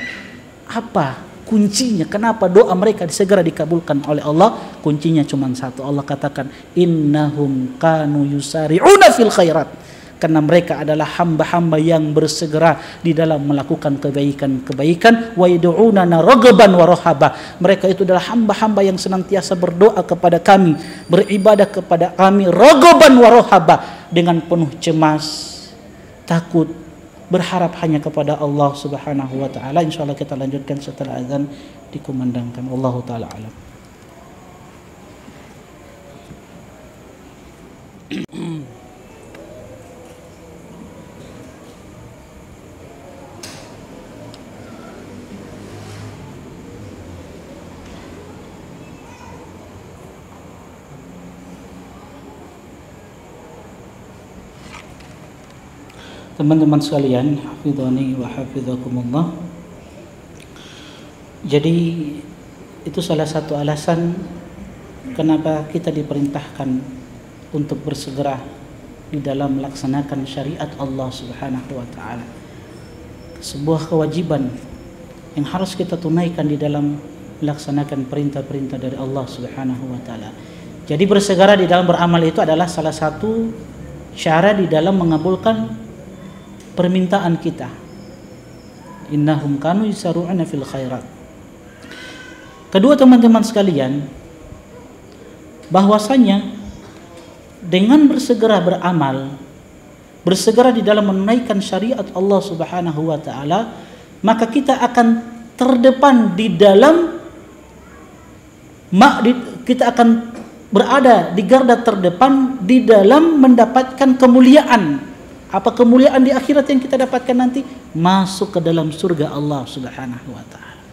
Apa kuncinya? Kenapa doa mereka segera dikabulkan oleh Allah? Kuncinya cuma satu. Allah katakan, innahum kanu yusari'una fil khairat. Karena mereka adalah hamba-hamba yang bersegera di dalam melakukan kebaikan-kebaikan. Wa yad'unana raghaban wa rahaba. Mereka itu adalah hamba-hamba yang senantiasa berdoa kepada kami, beribadah kepada kami, raghaban wa rahaba, dengan penuh cemas, takut, berharap hanya kepada Allah Subhanahu wa taala. Insyaallah kita lanjutkan setelah azan dikumandangkan. Wallahu taala alam. Teman-teman sekalian, hafidhani wa hafidhakumullah. Jadi itu salah satu alasan kenapa kita diperintahkan untuk bersegera di dalam melaksanakan syariat Allah Subhanahu wa taala. Sebuah kewajiban yang harus kita tunaikan di dalam melaksanakan perintah-perintah dari Allah Subhanahu wa taala. Jadi bersegera di dalam beramal itu adalah salah satu cara di dalam mengabulkan permintaan kita. Innahum kanu yusari'una fil khairat. Kedua teman-teman sekalian, bahwasanya dengan bersegera beramal, bersegera di dalam menunaikan syariat Allah Subhanahu wa taala, maka kita akan terdepan di dalam kita akan berada di garda terdepan di dalam mendapatkan kemuliaan. Apa kemuliaan di akhirat yang kita dapatkan nanti? Masuk ke dalam surga Allah Subhanahu wa taala.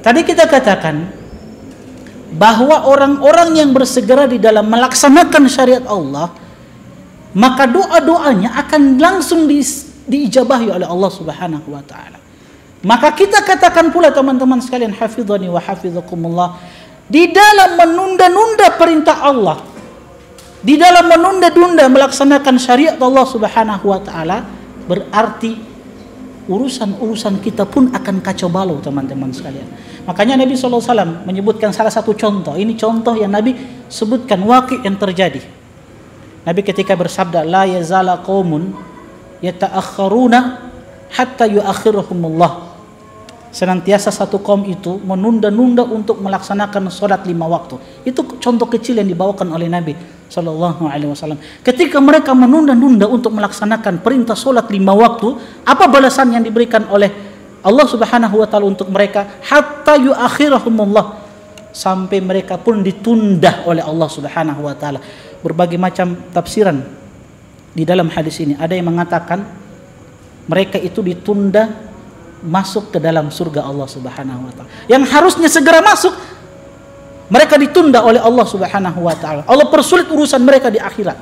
Tadi kita katakan bahwa orang-orang yang bersegera di dalam melaksanakan syariat Allah, maka doa-doanya akan langsung diijabahi oleh Allah Subhanahu wa taala. Maka kita katakan pula teman-teman sekalian, hafidhani wa hafidhakumullah, di dalam menunda-nunda perintah Allah, di dalam menunda-nunda melaksanakan syariat Allah Subhanahu wa taala, berarti urusan-urusan kita pun akan kacau balau teman-teman sekalian. Makanya Nabi SAW menyebutkan salah satu contoh. Ini contoh yang Nabi sebutkan waqi' yang terjadi. Nabi ketika bersabda, la yazala qaumun yata'akhkharuna hatta yu'akhirahumullah. Senantiasa satu kaum itu menunda-nunda untuk melaksanakan sholat 5 waktu. Itu contoh kecil yang dibawakan oleh Nabi SAW. Ketika mereka menunda-nunda untuk melaksanakan perintah sholat 5 waktu, apa balasan yang diberikan oleh Allah Subhanahu wa taala untuk mereka? Hatta yu'akhirahumullah, sampai mereka pun ditunda oleh Allah Subhanahu wa taala. Berbagai macam tafsiran di dalam hadis ini. Ada yang mengatakan mereka itu ditunda masuk ke dalam surga Allah Subhanahu wa taala. Yang harusnya segera masuk, mereka ditunda oleh Allah Subhanahu wa taala. Allah persulit urusan mereka di akhirat.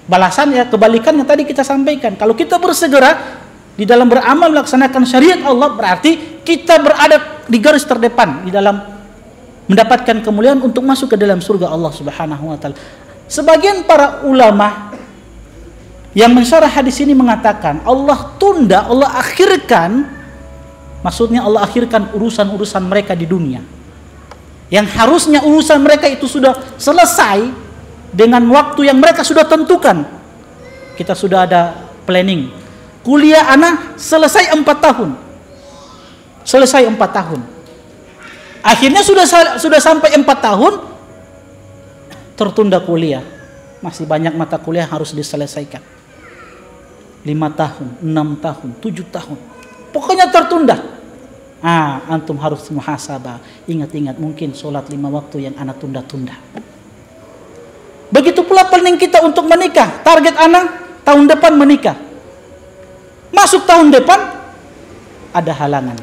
Balasannya kebalikannya tadi kita sampaikan. Kalau kita bersegera di dalam beramal melaksanakan syariat Allah, berarti kita berada di garis terdepan di dalam mendapatkan kemuliaan untuk masuk ke dalam surga Allah Subhanahu wa taala. Sebagian para ulama yang mensyarah hadis ini mengatakan Allah tunda, Allah akhirkan, maksudnya Allah akhirkan urusan-urusan mereka di dunia. Yang harusnya urusan mereka itu sudah selesai dengan waktu yang mereka sudah tentukan. Kita sudah ada planning. Kuliah anak selesai 4 tahun. Selesai 4 tahun. Akhirnya sudah sampai 4 tahun, tertunda kuliah. Masih banyak mata kuliah harus diselesaikan. 5 tahun, 6 tahun, 7 tahun. Pokoknya tertunda. Antum harus muhasabah. Ingat-ingat, mungkin sholat 5 waktu yang anak tunda-tunda. Begitu pula planning kita untuk menikah. Target anak tahun depan menikah. Masuk tahun depan, ada halangan.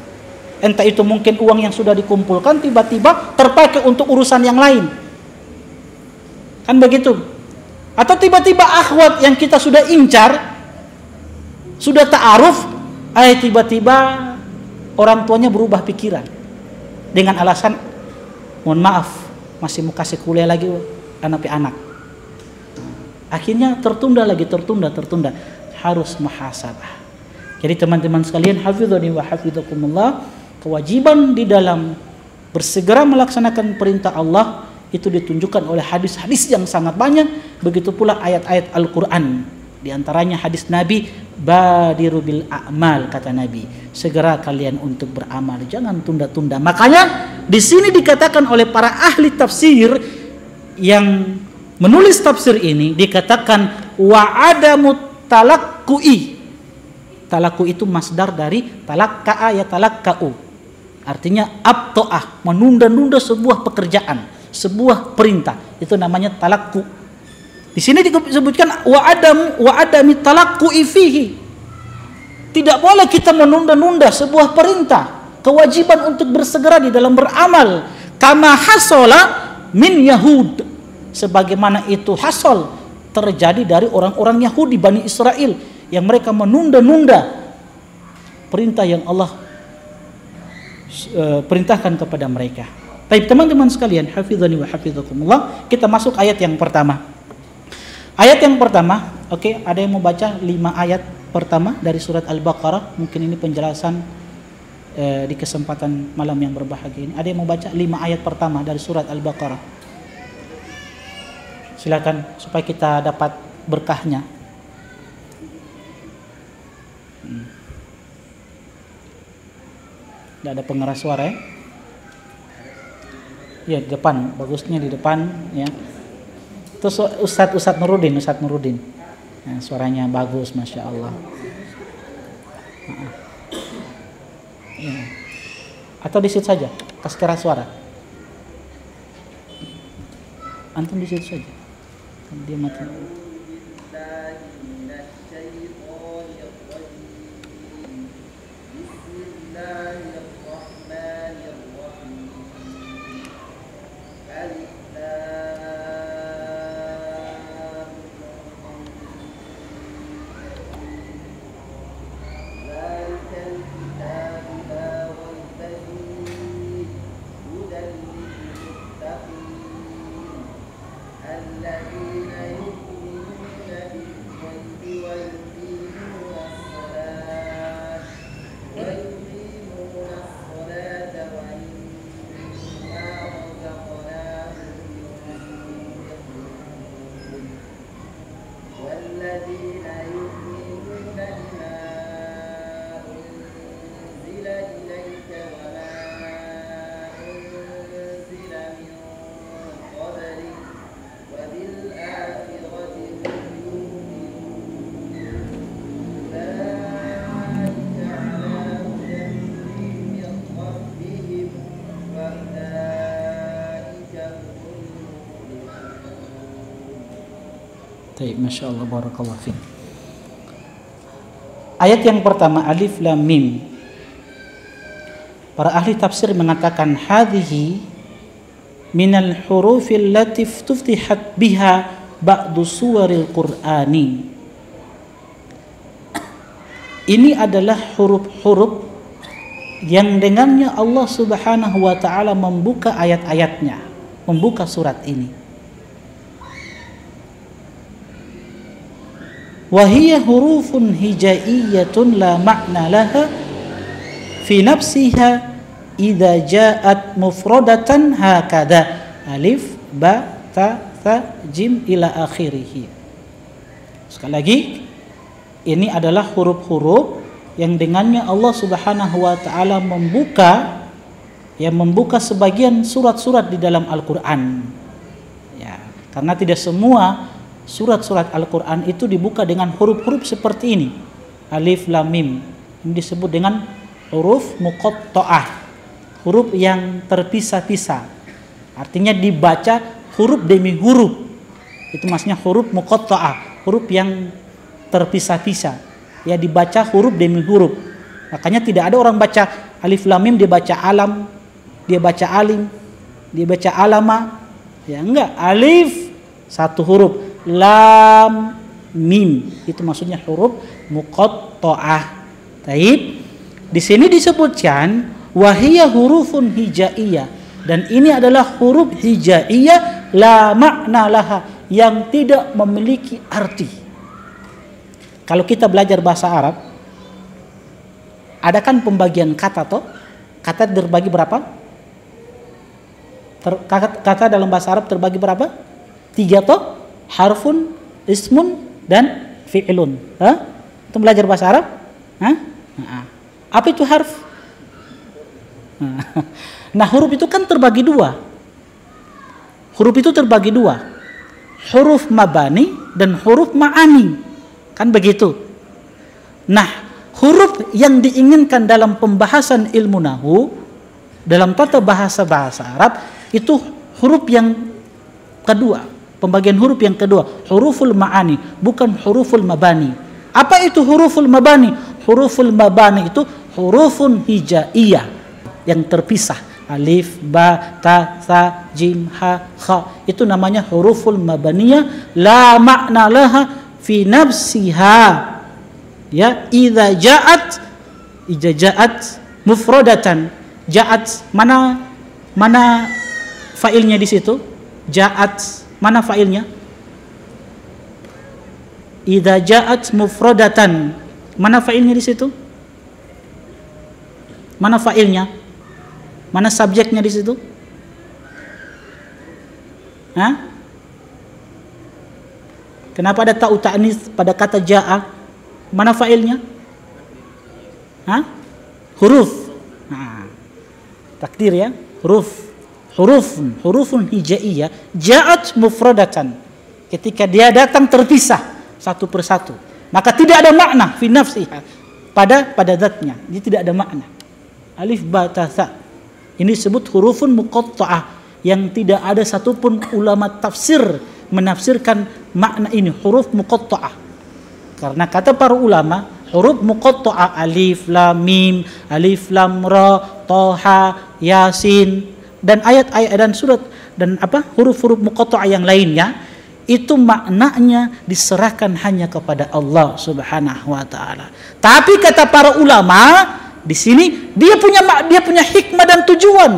Entah itu mungkin uang yang sudah dikumpulkan tiba-tiba terpakai untuk urusan yang lain. Kan begitu. Atau tiba-tiba akhwat yang kita sudah incar, sudah ta'aruf, tiba-tiba orang tuanya berubah pikiran. Dengan alasan, mohon maaf, masih mau kasih kuliah lagi anak. Akhirnya tertunda lagi, tertunda. Harus muhasabah. Jadi teman-teman sekalian, hafizani wa hafizakumullah, kewajiban di dalam bersegera melaksanakan perintah Allah itu ditunjukkan oleh hadis-hadis yang sangat banyak. Begitu pula ayat-ayat Al-Quran. Di antaranya hadis Nabi, badiru bil a'mal, kata Nabi, segera kalian untuk beramal, jangan tunda-tunda. Makanya di sini dikatakan oleh para ahli tafsir yang menulis tafsir ini, dikatakan wa'adamu talakku'i. Talakku itu masdar dari talakka'a ya talakka'u. Artinya abto'ah, menunda-nunda sebuah pekerjaan, sebuah perintah. Itu namanya talakku. Di sini disebutkan wa'adami talakku'i fihi. Tidak boleh kita menunda-nunda sebuah perintah, kewajiban untuk bersegera di dalam beramal. Kama hasola min Yahud, sebagaimana itu hasol terjadi dari orang-orang Yahudi Bani Israel yang mereka menunda-nunda perintah yang Allah perintahkan kepada mereka. Baik teman-teman sekalian, hafizani wa hafizakumullah, kita masuk ayat yang pertama. Ayat yang pertama, oke, ada yang mau baca 5 ayat pertama dari surat Al-Baqarah? Mungkin ini penjelasan di kesempatan malam yang berbahagia ini. Ada yang mau baca 5 ayat pertama dari surat Al-Baqarah? Silakan supaya kita dapat berkahnya. Tidak ada pengeras suara ya? Ya di depan, bagusnya di depan ya. Terus Ustadz Nurudin. Nah, suaranya bagus, masya Allah. Ya. Atau di situ saja, kasih keras suara. Antum di situ saja. Dia mati. Baik, masya Allah, barakallahu fiik. Ayat yang pertama, alif lam mim. Para ahli tafsir mengatakan hadhihi minal hurufil latif tuftihat biha ba'du suwaril Qur'ani. Ini adalah huruf-huruf yang dengannya Allah Subhanahu wa taala membuka ayat-ayatnya, membuka surat ini. Wahiyya hurufun hijaiyatun la makna laha fi nafsiha idza ja'at mufradatan hakada alif ba ta tha jim ila akhirih. Sekali lagi, ini adalah huruf-huruf yang dengannya Allah Subhanahu wa taala membuka sebagian surat-surat di dalam Al-Qur'an. Ya, karena tidak semua surat-surat Al-Qur'an itu dibuka dengan huruf-huruf seperti ini. Alif lam mim. Ini disebut dengan huruf muqatta'ah. Huruf yang terpisah-pisah. Artinya dibaca huruf demi huruf. Itu maksudnya huruf muqatta'ah, huruf yang terpisah-pisah. Ya, dibaca huruf demi huruf. Makanya tidak ada orang baca alif lam mim dia baca alam, dia baca alim, dia baca alama. Ya enggak, alif satu huruf, lam mim itu maksudnya huruf muqatta'ah. Taib. Di sini disebutkan wahiyya hurufun hijaiyah, dan ini adalah huruf hijaiyah la makna laha, yang tidak memiliki arti. Kalau kita belajar bahasa Arab, ada kan pembagian kata toh? Kata terbagi berapa? Kata dalam bahasa Arab terbagi berapa? 3 toh? Harfun, ismun, dan fi'lun. Itu belajar bahasa Arab? Apa itu harf? Nah, huruf itu kan terbagi 2. Huruf itu terbagi 2. Huruf mabani dan huruf ma'ani. Kan begitu. Nah, huruf yang diinginkan dalam pembahasan ilmu nahwu, dalam tata bahasa Arab, itu huruf yang kedua, pembagian huruf yang kedua, huruful ma'ani, bukan huruful mabani. Apa itu huruful mabani? Huruful mabani itu hurufun hijaiyah yang terpisah. Alif, ba, ta, tha, jim, ha, kha. Itu namanya huruful mabaniyah la makna laha fi nafsiha. Ya, idza ja'at mufradatan. Ja'at mana failnya di situ? Ja'at mana failnya? Idza ja'at mufradatan. Mana failnya di situ? Mana failnya? Mana subjeknya di situ? Kenapa ada ta'u ta'nis pada kata ja'a? Mana failnya? Huruf. Takdir ya, hurufun hijaiyah ja'at mufradatan. Ketika dia datang terpisah satu persatu, maka tidak ada makna fi nafsiha, pada zatnya. Dia tidak ada makna. Alif ba ta tha. Ini disebut hurufun muqatta'ah yang tidak ada satupun ulama tafsir menafsirkan makna ini, huruf muqatta'ah. Karena kata para ulama, huruf muqatta'ah alif lam mim, alif lam ra, toha, yasin, dan ayat-ayat dan surat dan huruf-huruf muqatta'ah yang lainnya, itu maknanya diserahkan hanya kepada Allah Subhanahu wa taala. Tapi kata para ulama, di sini dia punya hikmah dan tujuan.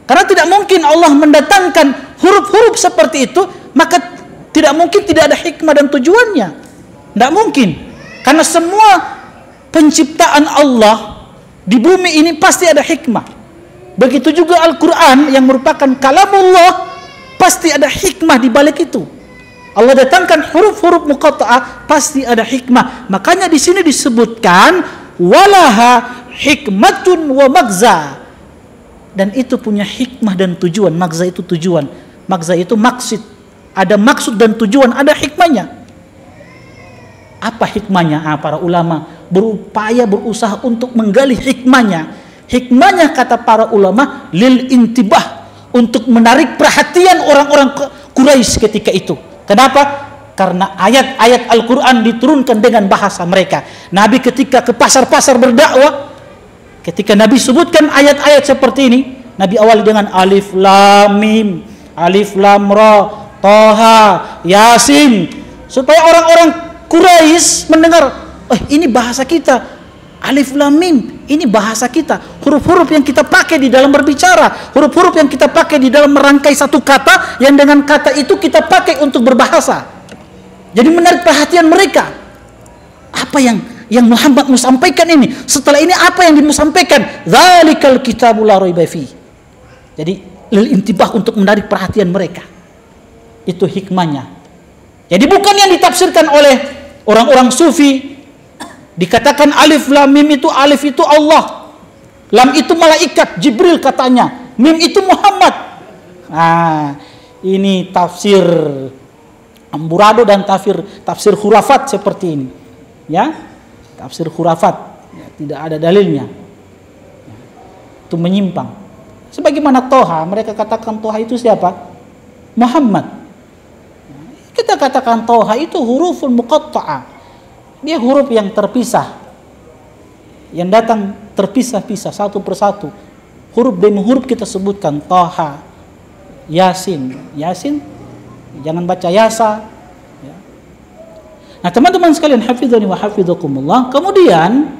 Karena tidak mungkin Allah mendatangkan huruf-huruf seperti itu, maka tidak mungkin tidak ada hikmah dan tujuannya. Tidak mungkin. Karena semua penciptaan Allah di bumi ini pasti ada hikmah. Begitu juga Al-Quran yang merupakan kalamullah, pasti ada hikmah di balik itu. Allah datangkan huruf-huruf muqatta'ah, pasti ada hikmah. Makanya di sini disebutkan walaha hikmatun wa magza. Dan itu punya hikmah dan tujuan. Magza itu tujuan. Magza itu maksud. Ada maksud dan tujuan, ada hikmahnya. Apa hikmahnya? Para ulama berusaha untuk menggali hikmahnya. Hikmahnya kata para ulama lil intibah, untuk menarik perhatian orang-orang Quraisy ketika itu. Kenapa? Karena ayat-ayat Al-Quran diturunkan dengan bahasa mereka. Nabi ketika ke pasar-pasar berdakwah, ketika Nabi sebutkan ayat-ayat seperti ini, Nabi awali dengan alif lam mim, alif lam ra, toha, yasin, supaya orang-orang Quraisy mendengar, ini bahasa kita, alif lam mim, ini bahasa kita, huruf-huruf yang kita pakai di dalam berbicara, huruf-huruf yang kita pakai di dalam merangkai satu kata, yang dengan kata itu kita pakai untuk berbahasa. Jadi menarik perhatian mereka. Apa yang yang Muhammad mau sampaikan ini. Setelah ini apa yang dia sampaikan? Dzalikal kitabul la raiba fi. Jadi lil intibah, untuk menarik perhatian mereka. Itu hikmahnya. Jadi bukan yang ditafsirkan oleh orang-orang sufi, dikatakan alif lam mim itu, alif itu Allah, lam itu malaikat Jibril katanya, mim itu Muhammad. Ini tafsir amburadul dan tafsir khurafat seperti ini. Ya, tafsir khurafat, ya, tidak ada dalilnya. Ya, itu menyimpang. Sebagaimana Toha, mereka katakan Toha itu siapa? Muhammad. Kita katakan Toha itu huruful muqatta'ah. Dia huruf yang terpisah, yang datang terpisah-pisah satu persatu. Huruf demi huruf kita sebutkan. Toha, Yasin, Yasin, jangan baca Yasa. Ya. Nah teman-teman sekalian, hafidhani wa hafidhakumullah. Kemudian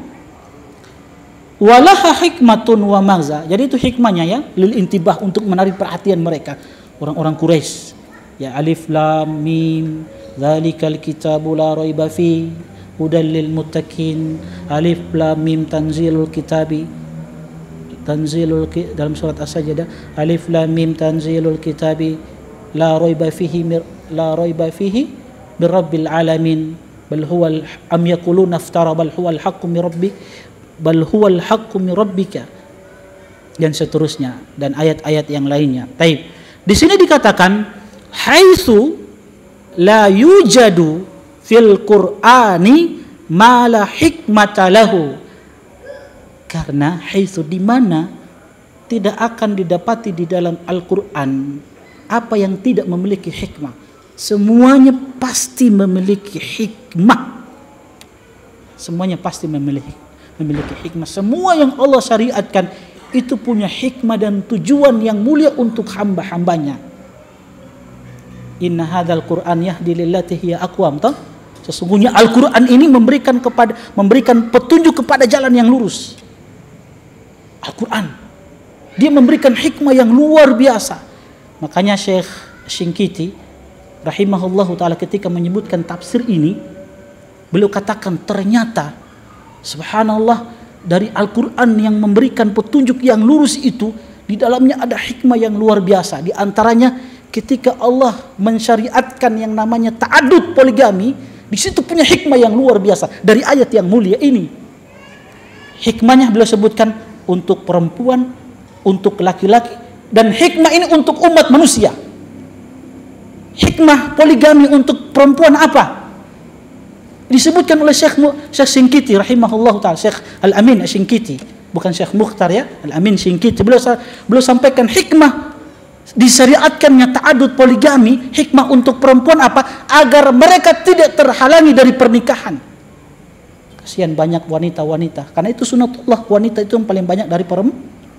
walaha hikmatun wa maghza. Jadi itu hikmahnya ya, lil intibah, untuk menarik perhatian mereka, orang-orang Quraisy. Ya, alif lam mim dzalikal kitabu la raiba fi hudal lil muttaqin. Alif lam mim tanzilul kitabi, dalam surat As-Sajdah, alif lam mim tanzilul kitabi la raiba fihi birabbil alamin bal huwa am yaquluna iftara bal huwal haqqu min rabbik bal huwal haqqu min rabbika, dan seterusnya, dan ayat-ayat yang lainnya. Taib. Di sini dikatakan haitsu la yujadu fil Qur'ani ma la hikmata lahu, karena haitsu, di mana tidak akan didapati di dalam Al-Qur'an apa yang tidak memiliki hikmah. Semuanya pasti memiliki hikmah. Semuanya pasti memiliki hikmah. Semua yang Allah syariatkan itu punya hikmah dan tujuan yang mulia untuk hamba-hambanya. Inna hadzal Qur'an yahdi lillati hiya aqwam. Sesungguhnya Al-Qur'an ini memberikan petunjuk kepada jalan yang lurus. Al-Qur'an, dia memberikan hikmah yang luar biasa. Makanya Syekh Shinqiti rahimahullahu taala ketika menyebutkan tafsir ini, beliau katakan ternyata subhanallah, dari Al-Qur'an yang memberikan petunjuk yang lurus itu, di dalamnya ada hikmah yang luar biasa. Di antaranya ketika Allah mensyariatkan yang namanya ta'adud, poligami, di situ punya hikmah yang luar biasa dari ayat yang mulia ini. Hikmahnya beliau sebutkan untuk perempuan, untuk laki-laki, dan hikmah ini untuk umat manusia. Hikmah poligami untuk perempuan apa? Disebutkan oleh Syekh Shinqiti rahimahullah ta'ala, Syekh Al-Amin Shinqiti, bukan Syekh Mukhtar ya, Al-Amin Shinqiti. Beliau sampaikan hikmah disyariatkannya ta'adud poligami, hikmah untuk perempuan apa? Agar mereka tidak terhalangi dari pernikahan. Kasihan banyak wanita-wanita, karena itu sunatullah, wanita itu yang paling banyak dari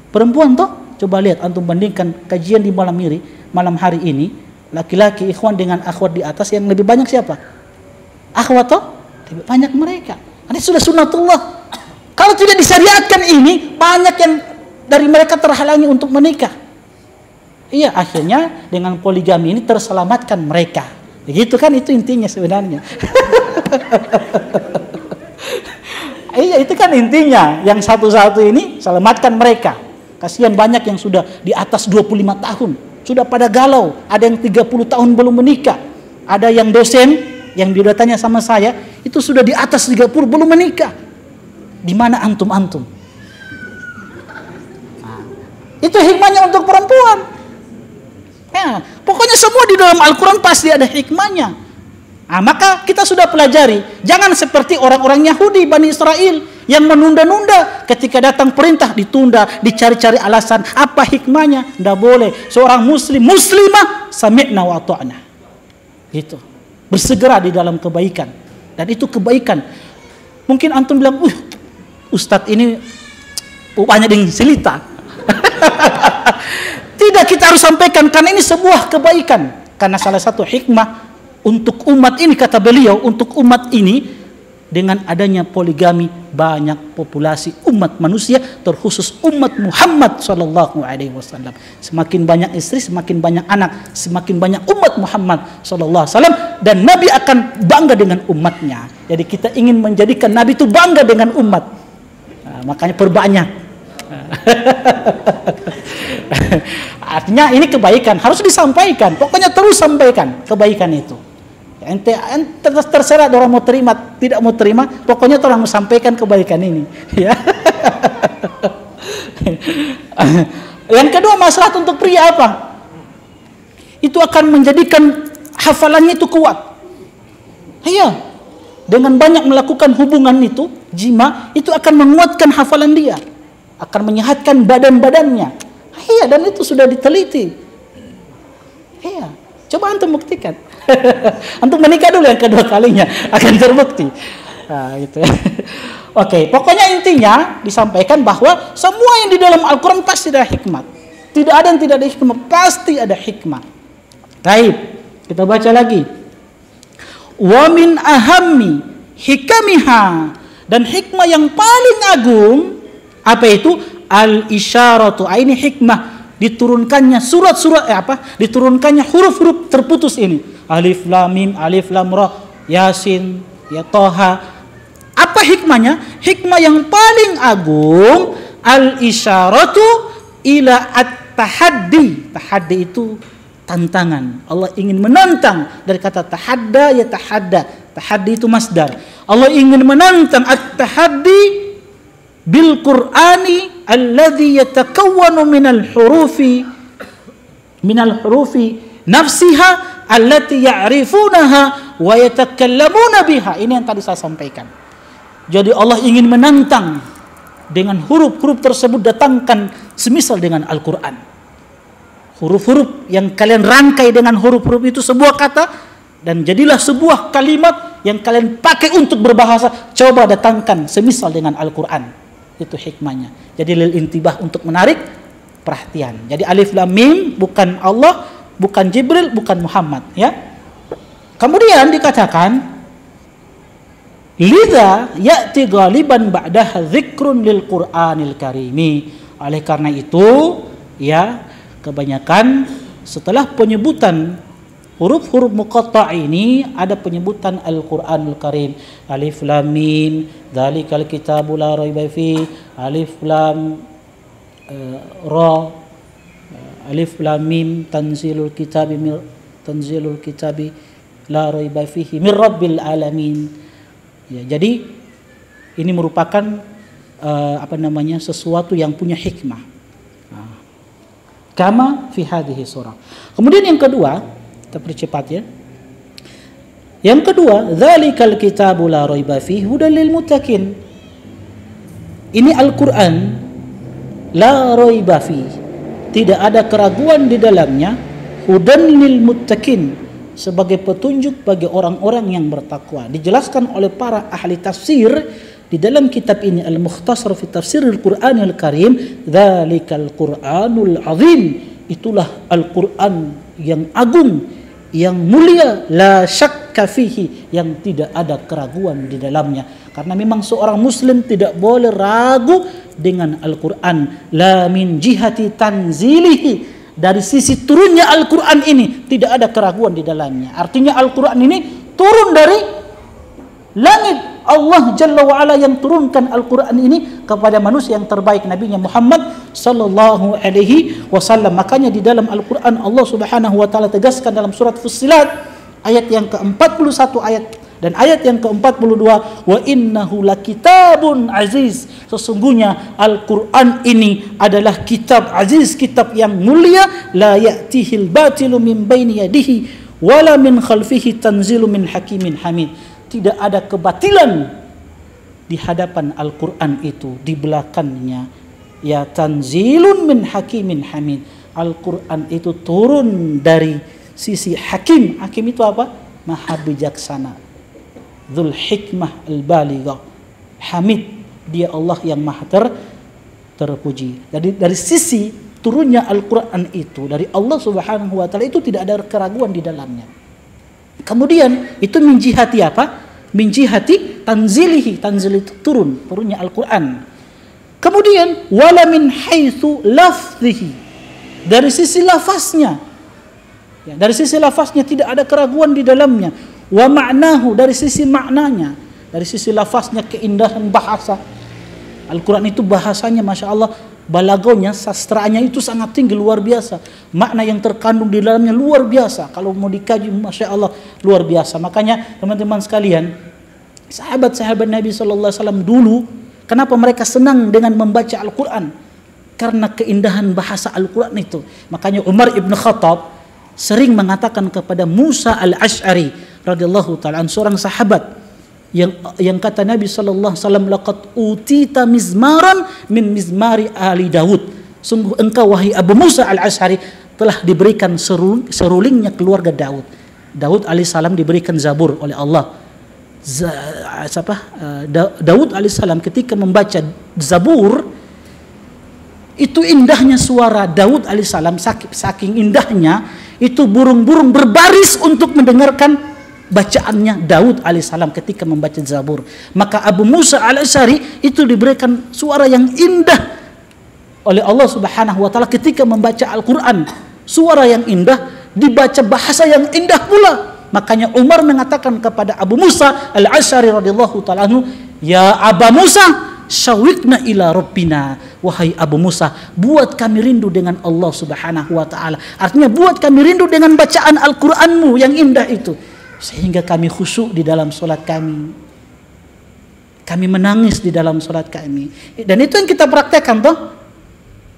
perempuan toh. Coba lihat antum, bandingkan kajian di malam hari ini, laki-laki ikhwan dengan akhwat di atas, yang lebih banyak siapa? Akhwat toh? Lebih banyak mereka. Ini sudah sunatullah. Kalau tidak disyariatkan ini, banyak yang dari mereka terhalangi untuk menikah. Iya, akhirnya dengan poligami ini terselamatkan mereka. Begitu kan, itu intinya sebenarnya. Iya, itu kan intinya. Yang satu-satu ini selamatkan mereka. Kasihan banyak yang sudah di atas 25 tahun. Sudah pada galau. Ada yang 30 tahun belum menikah. Ada yang dosen yang dia tanya sama saya, itu sudah di atas 30 belum menikah. Di mana antum-antum? Nah, itu hikmahnya untuk perempuan. Ya, pokoknya semua di dalam Al-Quran pasti ada hikmahnya. Nah, maka kita sudah pelajari, jangan seperti orang-orang Yahudi Bani Israel yang menunda-nunda. Ketika datang perintah ditunda, dicari-cari alasan apa hikmahnya. Tidak boleh. Seorang muslimah sami'na wa ata'na, gitu, bersegera di dalam kebaikan, dan itu kebaikan. Mungkin antum bilang, Ustadz ini banyak yang selita. Tidak, kita harus sampaikan karena ini sebuah kebaikan. Karena salah satu hikmah untuk umat ini, kata beliau, untuk umat ini dengan adanya poligami banyak populasi umat manusia, terkhusus umat Muhammad sallallahu alaihi wasallam. Semakin banyak istri, semakin banyak anak, semakin banyak umat Muhammad sallallahu alaihi wasallam, dan Nabi akan bangga dengan umatnya. Jadi kita ingin menjadikan Nabi itu bangga dengan umat. Nah, makanya perbanyak. Artinya ini kebaikan harus disampaikan. Pokoknya terus sampaikan kebaikan itu. Ente terserah orang mau terima tidak mau terima, pokoknya orang mau sampaikan kebaikan ini. Ya. Yang kedua, masalah untuk pria apa? Itu akan menjadikan hafalannya itu kuat. Iya. Dengan banyak melakukan hubungan itu, jima, itu akan menguatkan hafalan dia, akan menyehatkan badan-badannya. Iya, dan itu sudah diteliti. Iya. Coba antum buktikan. Antum menikah dulu yang kedua kalinya akan terbukti. Nah, gitu. Oke, pokoknya intinya disampaikan bahwa semua yang di dalam Al-Quran pasti ada hikmah. Tidak ada yang tidak ada hikmah, pasti ada hikmah. Baik, kita baca lagi. Wa min ahammi hikamiha, dan hikmah yang paling agung apa itu? Al-isyaratu. Ini hikmah diturunkannya surat-surat diturunkannya huruf-huruf terputus ini. Alif lam mim, alif lam ra, Yasin, ya Toha. Apa hikmahnya? Hikmah yang paling agung al-isyaratu ila at-tahaddi. Tahaddi itu tantangan. Allah ingin menantang, dari kata tahadda ya tahadda. Tahaddi itu masdar. Allah ingin menantang at-tahaddi bil Qur'ani alladhi yatakawwanu minal hurufi nafsiha allati ya'rifunaha wa yatakallamuna biha. Ini yang tadi saya sampaikan. Jadi Allah ingin menantang dengan huruf-huruf tersebut, datangkan semisal dengan Al-Quran. Huruf-huruf yang kalian rangkai dengan huruf-huruf itu sebuah kata, dan jadilah sebuah kalimat yang kalian pakai untuk berbahasa. Coba datangkan semisal dengan Al-Quran. Itu hikmahnya. Jadi lil intibah, untuk menarik perhatian. Jadi alif lam mim bukan Allah, bukan Jibril, bukan Muhammad, ya. Kemudian dikatakan lidza ya'ti ghaliban ba'daha dzikrun lil Qur'anil Karimi. Oleh karena itu, ya, kebanyakan setelah penyebutan huruf-huruf muqatta' ini ada penyebutan Al-Qur'anul Karim. Alif lam mim, dzalikal kitabu la raiba fi, alif lam ra, alif lam mim, tanzilul kitabi la raiba fihi mir rabbil alamin. Ya, jadi ini merupakan sesuatu yang punya hikmah. Kama fi hadhihi surah. Kemudian yang kedua, kita percepat ya. Yang kedua, dzalikal kitabu la raiba fihi hudal lil muttaqin. Ini Al-Qur'an la raiba fihi, tidak ada keraguan di dalamnya, hudan lil muttaqin, sebagai petunjuk bagi orang-orang yang bertakwa. Dijelaskan oleh para ahli tafsir di dalam kitab ini Al-Mukhtasar fi Tafsiril Qur'anil Karim, dzalikal Qur'anul Azim, itulah Al-Qur'an yang agung, yang mulia, la syakka fihi, yang tidak ada keraguan di dalamnya. Karena memang seorang muslim tidak boleh ragu dengan Al-Qur'an. La min jihati tanzilihi, dari sisi turunnya Al-Qur'an ini tidak ada keraguan di dalamnya. Artinya Al-Qur'an ini turun dari langit. Allah Jalla wa'ala yang turunkan Al-Quran ini kepada manusia yang terbaik, Nabinya Muhammad sallallahu alaihi wasallam. Makanya di dalam Al-Quran Allah subhanahu wa ta'ala tegaskan dalam surat Fussilat ayat yang ke-41 dan ayat yang ke-42, wa innahu lakitabun aziz, sesungguhnya Al-Quran ini adalah kitab aziz, kitab yang mulia, la ya'tihil batilu min baini yadihi wala min khalfihi tanzilu min hakimin hamid. Tidak ada kebatilan di hadapan Al-Quran itu, di belakangnya. Ya tanzilun min hakimin hamid. Al-Quran itu turun dari sisi hakim. Hakim itu apa? Maha bijaksana. Dzul hikmah al-balighah. Hamid, dia Allah yang maha terpuji. Jadi dari sisi turunnya Al-Quran itu dari Allah subhanahu wa ta'ala itu tidak ada keraguan di dalamnya. Kemudian itu min jihati apa? min jihati tanzilihi, tanzil itu turunnya Al-Quran. Kemudian wala min haitsu lafzihi, dari sisi lafaznya, ya, dari sisi lafaznya tidak ada keraguan di dalamnya. Wa ma'nahu, dari sisi maknanya, dari sisi lafaznya, keindahan bahasa Al-Quran itu, bahasanya Masya Allah, balagonya, sastranya itu sangat tinggi, luar biasa. Makna yang terkandung di dalamnya luar biasa. Kalau mau dikaji, Masya Allah, luar biasa. Makanya teman-teman sekalian, sahabat-sahabat Nabi SAW dulu, kenapa mereka senang dengan membaca Al-Quran? Karena keindahan bahasa Al-Quran itu. Makanya Umar ibn Khattab sering mengatakan kepada Musa al-Ash'ari radhiyallahu ta'ala, seorang sahabat yang kata Nabi sallallahu alaihi wasallam, laqad utita mizmaran min mizmari ali Daud, sungguh engkau wahai Abu Musa al-Ash'ari telah diberikan serulingnya keluarga Daud. Daud alaihissalam diberikan zabur oleh Allah. Daud alaihissalam ketika membaca zabur, itu indahnya suara Daud alaihissalam, saking indahnya itu burung-burung berbaris untuk mendengarkan bacaannya Daud alaihissalam ketika membaca Zabur. Maka Abu Musa al-Ash'ari itu diberikan suara yang indah oleh Allah Subhanahu wa taala ketika membaca Al-Qur'an. Suara yang indah, dibaca bahasa yang indah pula. Makanya Umar mengatakan kepada Abu Musa al-Ash'ari radhiyallahu taala anhu, "Ya Aba Musa, syawikna ila rabbina." Wahai Abu Musa, buat kami rindu dengan Allah Subhanahu wa taala. Artinya buat kami rindu dengan bacaan Al-Qur'anmu yang indah itu, sehingga kami khusyuk di dalam solat kami. Kami menangis di dalam solat kami. Dan itu yang kita praktekkan toh.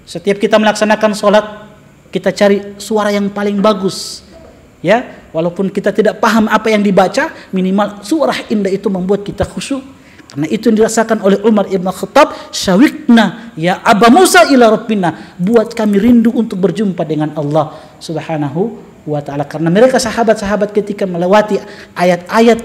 Setiap kita melaksanakan solat, kita cari suara yang paling bagus. Ya, walaupun kita tidak paham apa yang dibaca, minimal suara indah itu membuat kita khusyuk. Karena itu yang dirasakan oleh Umar ibn Khattab, syawikna ya Aba Musa ila rabbina, buat kami rindu untuk berjumpa dengan Allah Subhanahu wa ta'ala. Karena mereka sahabat-sahabat ketika melewati ayat-ayat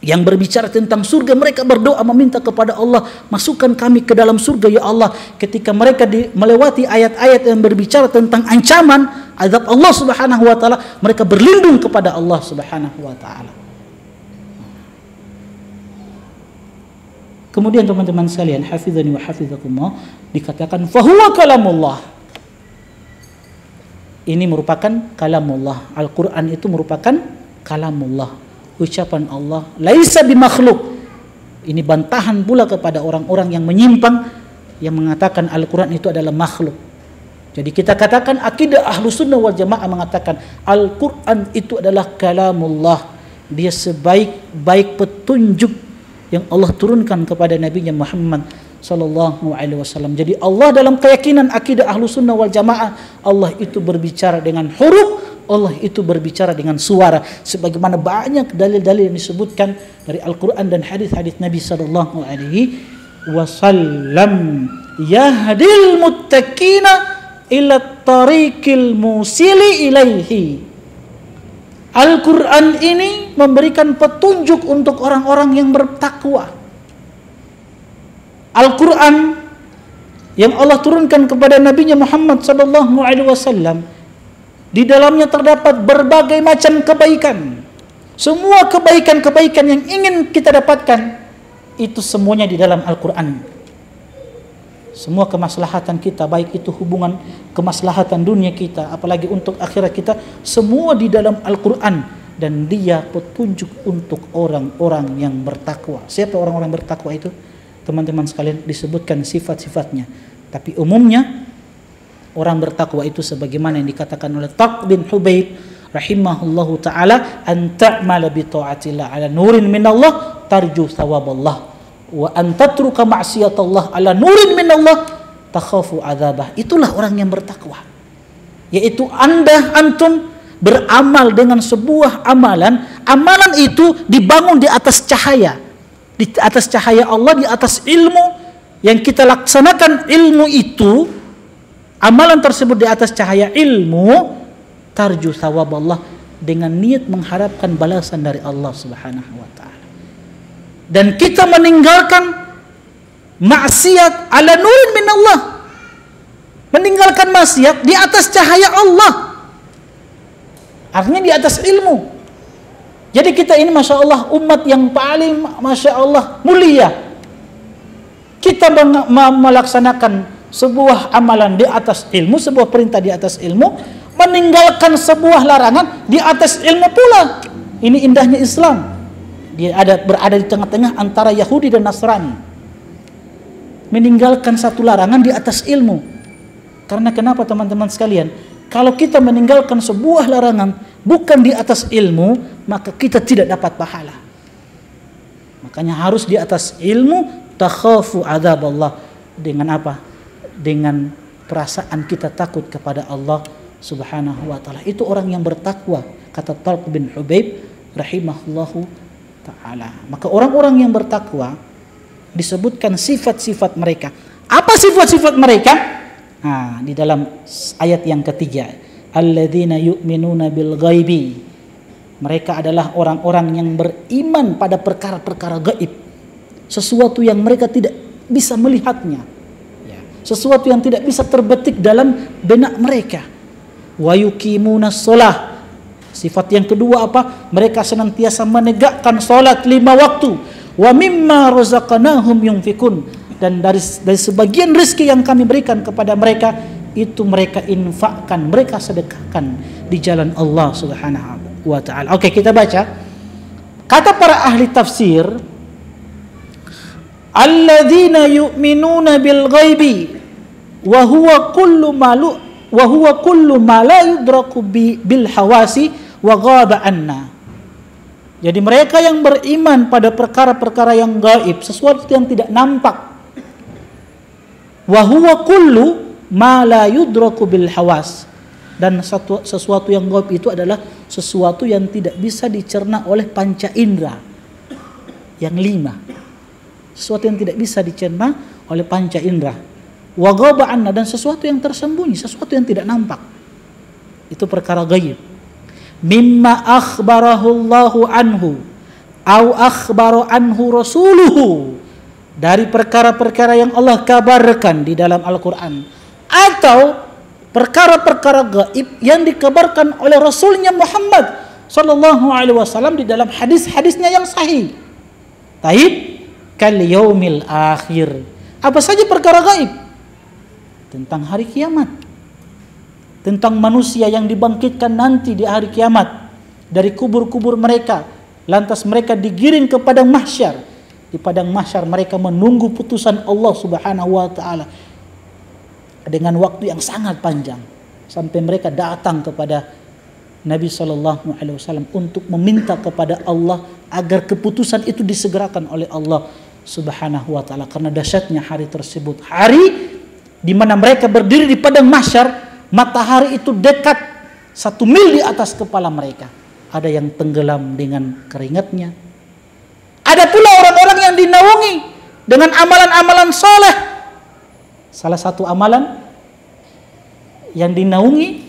yang berbicara tentang surga, mereka berdoa meminta kepada Allah, masukkan kami ke dalam surga ya Allah. Ketika mereka melewati ayat-ayat yang berbicara tentang ancaman azab Allah Subhanahu wa ta'ala, mereka berlindung kepada Allah Subhanahu wa ta'ala. Kemudian teman-teman sekalian, hafizani wa hafizakumullah, dikatakan fahuwa kalamullah. Ini merupakan kalamullah. Al-Quran itu merupakan kalamullah, ucapan Allah, laisa bimakhluk. Ini bantahan pula kepada orang-orang yang menyimpang, yang mengatakan Al-Quran itu adalah makhluk. Jadi kita katakan akidah Ahlus Sunnah wal Jamaah mengatakan Al-Quran itu adalah kalamullah. Dia sebaik-baik petunjuk yang Allah turunkan kepada Nabi Muhammad sallallahu alaihi wasallam. Jadi Allah dalam keyakinan akidah Ahlus Sunnah wal Jamaah, Allah itu berbicara dengan huruf, Allah itu berbicara dengan suara, sebagaimana banyak dalil-dalil yang disebutkan dari Al-Quran dan hadis-hadis Nabi sallallahu alaihi wasallam. Yahdil muttaqina ila tariqil musili ilaihi. Al-Quran ini memberikan petunjuk untuk orang-orang yang bertakwa. Al-Quran yang Allah turunkan kepada Nabi Muhammad sallallahu alaihi wasallam, di dalamnya terdapat berbagai macam kebaikan. Semua kebaikan-kebaikan yang ingin kita dapatkan itu semuanya di dalam Al-Quran. Semua kemaslahatan kita, baik itu hubungan kemaslahatan dunia kita, apalagi untuk akhirat kita, semua di dalam Al-Quran. Dan dia petunjuk untuk orang-orang yang bertakwa. Siapa orang-orang bertakwa itu? Teman-teman sekalian, disebutkan sifat-sifatnya. Tapi umumnya orang bertakwa itu sebagaimana yang dikatakan oleh Talq bin Hubayb rahimahullahu ta'ala, an ta'mala bi ta'atillah ala nurin minallah tarju thawaballah, wa an tatruka ma'siyatallah ala nurin minallah takhafu adzabah. Itulah orang yang bertakwa, yaitu antum beramal dengan sebuah amalan itu dibangun di atas cahaya, di atas cahaya Allah, di atas ilmu yang kita laksanakan. Ilmu itu, amalan tersebut di atas cahaya ilmu, tarju thawaballah, dengan niat mengharapkan balasan dari Allah Subhanahu wa ta'ala. Dan kita meninggalkan maksiat ala nurin min Allah, meninggalkan maksiat di atas cahaya Allah, artinya di atas ilmu. Jadi kita ini Masya Allah umat yang paling Masya Allah mulia. Kita melaksanakan sebuah amalan di atas ilmu, sebuah perintah di atas ilmu, meninggalkan sebuah larangan di atas ilmu pula. Ini indahnya Islam. Dia berada di tengah-tengah antara Yahudi dan Nasrani. Meninggalkan satu larangan di atas ilmu. Karena kenapa teman-teman sekalian? Kalau kita meninggalkan sebuah larangan bukan di atas ilmu, maka kita tidak dapat pahala. Makanya harus di atas ilmu, takhafu adzab Allah. Dengan apa? Dengan perasaan kita takut kepada Allah Subhanahu wa taala. Itu orang yang bertakwa, kata Talq bin Hubaib rahimahullahu taala. Maka orang-orang yang bertakwa disebutkan sifat-sifat mereka. Apa sifat-sifat mereka? Nah, di dalam ayat yang ketiga, alladzina yu'minuna bil ghaibi. Mereka adalah orang-orang yang beriman pada perkara-perkara gaib. Sesuatu yang mereka tidak bisa melihatnya. Ya, sesuatu yang tidak bisa terbetik dalam benak mereka. Wa yuqimunas shalah. Sifat yang kedua apa? Mereka senantiasa menegakkan salat 5 waktu. Wa mimma razaqnahum yunfikun. Dan dari sebagian rezeki yang kami berikan kepada mereka, itu mereka infakkan, mereka sedekahkan di jalan Allah Subhanahu wa taala. Oke, kita baca. Kata para ahli tafsir, alladzina yu'minuna bil ghaibi wa huwa kullu ma la yudraku bil hawasi wa ghaba anna. Jadi mereka yang beriman pada perkara-perkara yang gaib, sesuatu yang tidak nampak. Wa huwa kullu ma la yudraku bil hawas. Dan sesuatu yang gaib itu adalah sesuatu yang tidak bisa dicerna oleh panca indera yang 5. Sesuatu yang tidak bisa dicerna oleh panca indera. Wa ghaba anna, dan sesuatu yang tersembunyi, sesuatu yang tidak nampak. Itu perkara gaib. Mimma akhbarahu Allahu anhu au akhbaru anhu rasuluhu, dari perkara-perkara yang Allah kabarkan di dalam Al-Quran, atau perkara-perkara gaib yang dikabarkan oleh Rasulnya Muhammad sallallahu alaihi wasallam di dalam hadis-hadisnya yang sahih. Taib kal yaumil akhir. Apa saja perkara gaib? Tentang hari kiamat, tentang manusia yang dibangkitkan nanti di hari kiamat dari kubur-kubur mereka, lantas mereka digiring ke padang mahsyar. Di padang mahsyar mereka menunggu putusan Allah Subhanahu wa taala dengan waktu yang sangat panjang, sampai mereka datang kepada Nabi sallallahu alaihi wasallam untuk meminta kepada Allah agar keputusan itu disegerakan oleh Allah Subhanahu wa taala, karena dahsyatnya hari tersebut. Hari di mana mereka berdiri di padang mahsyar, matahari itu dekat 1 mil di atas kepala mereka. Ada yang tenggelam dengan keringatnya. Ada pula orang-orang yang dinaungi dengan amalan-amalan soleh. Salah satu amalan yang dinaungi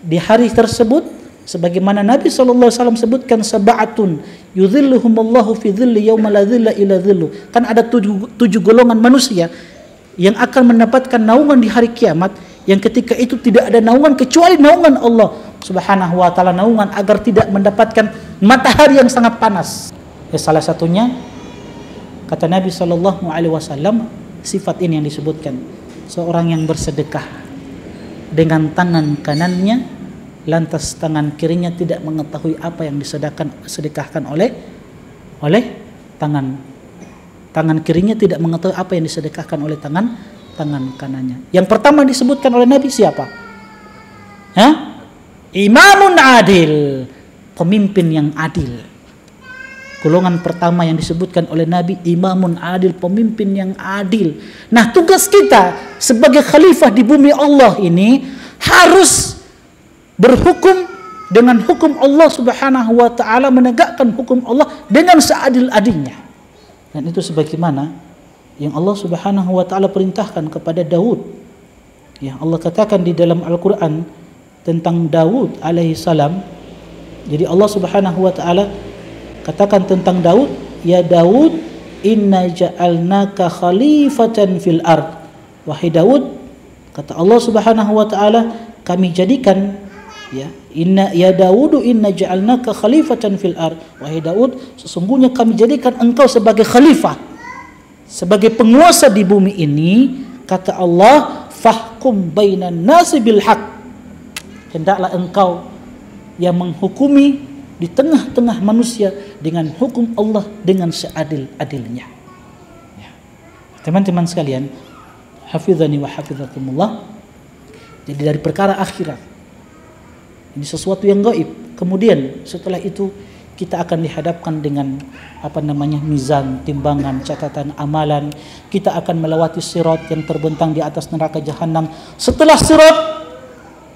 di hari tersebut, sebagaimana Nabi SAW sebutkan, sab'atun yudhilluhumullahu fi dhilli yawma la dhilla illa dhillu. Kan ada 7 golongan manusia yang akan mendapatkan naungan di hari kiamat, yang ketika itu tidak ada naungan kecuali naungan Allah Subhanahu wa taala, naungan agar tidak mendapatkan matahari yang sangat panas. Salah satunya kata Nabi sallallahu alaihi wasallam, sifat ini yang disebutkan, seorang yang bersedekah dengan tangan kanannya, lantas tangan kirinya tidak mengetahui apa yang disedekahkan oleh tangan kirinya tidak mengetahui apa yang disedekahkan oleh tangan kanannya. Yang pertama disebutkan oleh Nabi siapa? Imamun adil, pemimpin yang adil. Golongan pertama yang disebutkan oleh Nabi, imamun adil, pemimpin yang adil. Nah, tugas kita sebagai khalifah di bumi Allah ini harus berhukum dengan hukum Allah Subhanahu wa taala, menegakkan hukum Allah dengan seadil-adilnya. Dan itu sebagaimana yang Allah Subhanahu wa taala perintahkan kepada Daud. Yang Allah katakan di dalam Al-Qur'an tentang Daud alaihi salam. Jadi Allah Subhanahu wa taala katakan tentang Daud, ya Daud, inna ja'alnaka khalifatan fil ard. Wahai Daud, kata Allah Subhanahu wa taala, kami jadikan Ya, ya Daud, inna ja'alnaka khalifatan fil ard. Wahai Daud, sesungguhnya kami jadikan engkau sebagai khalifah, sebagai penguasa di bumi ini. Kata Allah, fahkum bainan nasi bil haq. Hendaklah engkau yang menghukumi di tengah-tengah manusia dengan hukum Allah dengan seadil-adilnya. Ya. Teman-teman sekalian, hafizani wa hafizakumullah. Jadi dari perkara akhirat, ini sesuatu yang gaib. Kemudian setelah itu kita akan dihadapkan dengan mizan, timbangan, catatan amalan. Kita akan melewati sirat yang terbentang di atas neraka jahanam. Setelah sirat,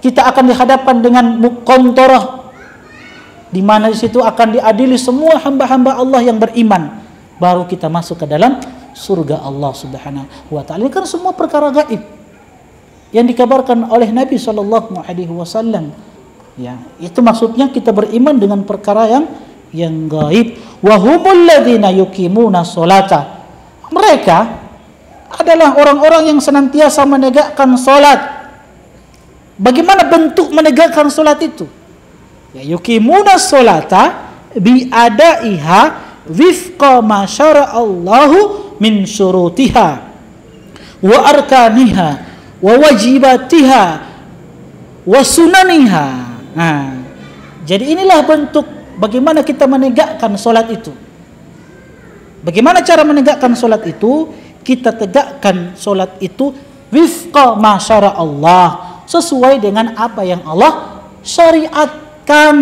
kita akan dihadapkan dengan muqantarah, di mana di situ akan diadili semua hamba-hamba Allah yang beriman. Baru kita masuk ke dalam surga Allah Subhanahu wa taala. Ini kan semua perkara gaib yang dikabarkan oleh Nabi sallallahu alaihi wasallam. Ya, itu maksudnya kita beriman dengan perkara yang gaib. Wa humul ladzina yuqimuna sholata. Mereka adalah orang-orang yang senantiasa menegakkan salat. Bagaimana bentuk menegakkan salat itu? Ya, yuqimuna sholata bi adaiha wifqa ma syara Allahu min syurutiha wa arkaniha wa wajibatiha wa sunaniha. Nah, jadi inilah bentuk bagaimana kita menegakkan solat itu. Bagaimana cara menegakkan solat itu? Kita tegakkan solat itu wifqa ma syara Allah, sesuai dengan apa yang Allah syariatkan.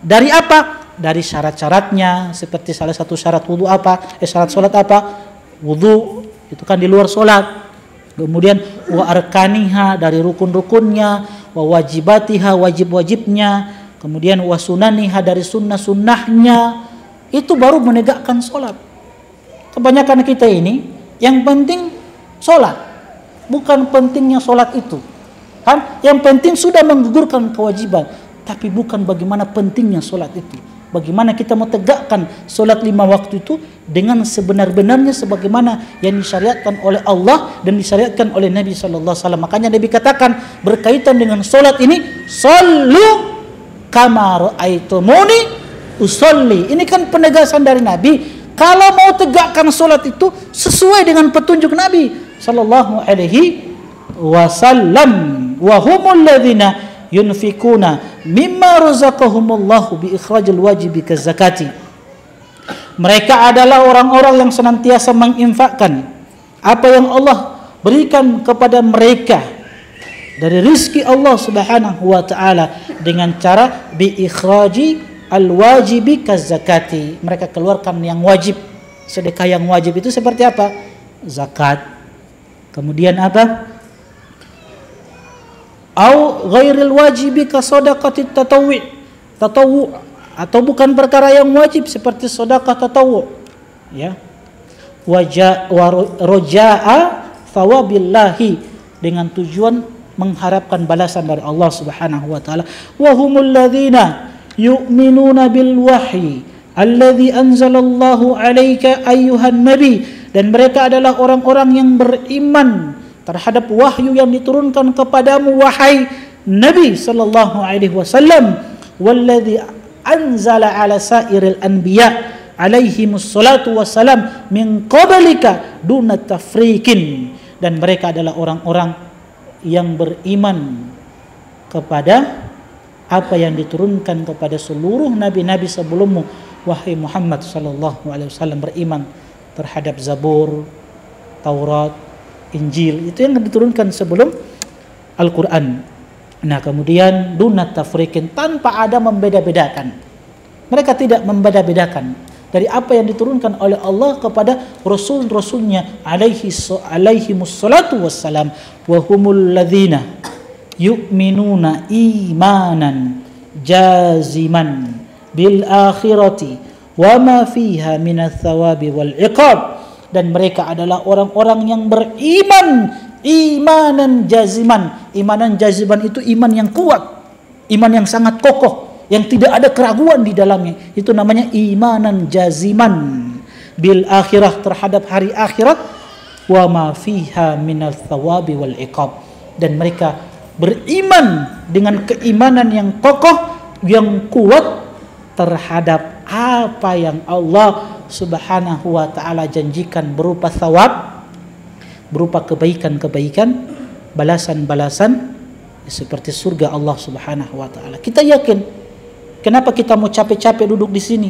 Dari apa? Dari syarat-syaratnya. Seperti salah satu syarat wudu syarat solat apa? Wudu itu kan di luar solat. Kemudian wa arkaniha, dari rukun-rukunnya, wa wajibatiha, wajib-wajibnya, kemudian wa sunaniha, dari sunnah-sunnahnya. Itu baru menegakkan sholat. Kebanyakan kita ini yang penting sholat, bukan pentingnya sholat itu kan. Yang penting sudah menggugurkan kewajiban, tapi bukan bagaimana pentingnya sholat itu. Bagaimana kita mau tegakkan solat 5 waktu itu dengan sebenar-benarnya sebagaimana yang disyariatkan oleh Allah dan disyariatkan oleh Nabi sallallahu alaihi wasallam. Makanya Nabi katakan berkaitan dengan solat ini, "Shallu kama ra'aitumuni usolli." Ini kan penegasan dari Nabi. Kalau mau tegakkan solat itu sesuai dengan petunjuk Nabi sallallahu alaihi wasallam. Wa humul ladzina yunfikuna mimma razaqahumullahu bi ikhrajil wajibi kazakati. Mereka adalah orang-orang yang senantiasa menginfakkan apa yang Allah berikan kepada mereka dari rizki Allah Subhanahu wa taala dengan cara bi ikhraji al wajibi kazakati. Mereka keluarkan yang wajib. Sedekah yang wajib itu seperti apa? Zakat. Kemudian apa? Au ghairil wajibi ka shadaqatit tatawwu, atau bukan perkara yang wajib seperti sedekah tatawwu, ya. Rajaa thawabillahi, dengan tujuan mengharapkan balasan dari Allah Subhanahu wa taala. Wa humul ladzina yu'minuna bil wahyi alladzi anzalallahu 'alaika ayyuhan nabi, dan mereka adalah orang-orang yang beriman terhadap wahyu yang diturunkan kepadamu wahai Nabi sallallahu alaihi wasallam. Walladzi anzala ala sairil anbiya alaihimus salatu wassalam min qablika duna tafriqin, dan mereka adalah orang-orang yang beriman kepada apa yang diturunkan kepada seluruh nabi-nabi sebelummu wahai Muhammad sallallahu alaihi wasallam. Beriman terhadap Zabur, Taurat, Injil, itu yang diturunkan sebelum Al-Quran. Nah, kemudian dunat tafriqin, tanpa ada membeda-bedakan. Mereka tidak membeda-bedakan dari apa yang diturunkan oleh Allah kepada Rasul-Rasulnya alaihimus salatu wassalam. Wa humul ladzina yu'minuna imanan jaziman bil akhirati wa ma fiha minats thawabi wal iqab. Dan mereka adalah orang-orang yang beriman imanan jaziman. Imanan jaziman itu iman yang kuat, iman yang sangat kokoh, yang tidak ada keraguan di dalamnya. Itu namanya imanan jaziman bil akhirah, terhadap hari akhirat, wa ma fiha minal thawabi wal iqab. Dan mereka beriman dengan keimanan yang kokoh, yang kuat terhadap apa yang Allah Subhanahu wa ta'ala janjikan berupa thawab, berupa kebaikan-kebaikan, balasan-balasan seperti surga Allah Subhanahu wa ta'ala. Kita yakin. Kenapa kita mau capek-capek duduk di sini?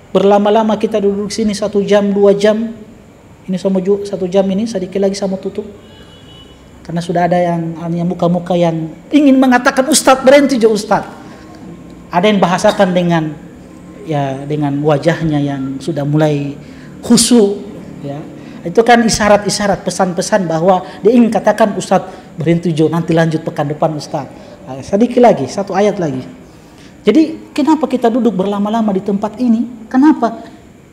Berlama-lama kita duduk di sini 1 jam, 2 jam. Ini sama 1 jam ini sedikit lagi sama tutup. Karena sudah ada yang muka-muka yang ingin mengatakan Ustadz berhenti jo Ustadz. Ada yang bahasakan dengan wajahnya yang sudah mulai khusyuk, ya. Itu kan isyarat-isyarat, pesan-pesan bahwa dia ingin katakan Ustadz berhenti jo, nanti lanjut pekan depan Ustadz. Sedikit lagi, 1 ayat lagi. Jadi kenapa kita duduk berlama-lama di tempat ini? Kenapa?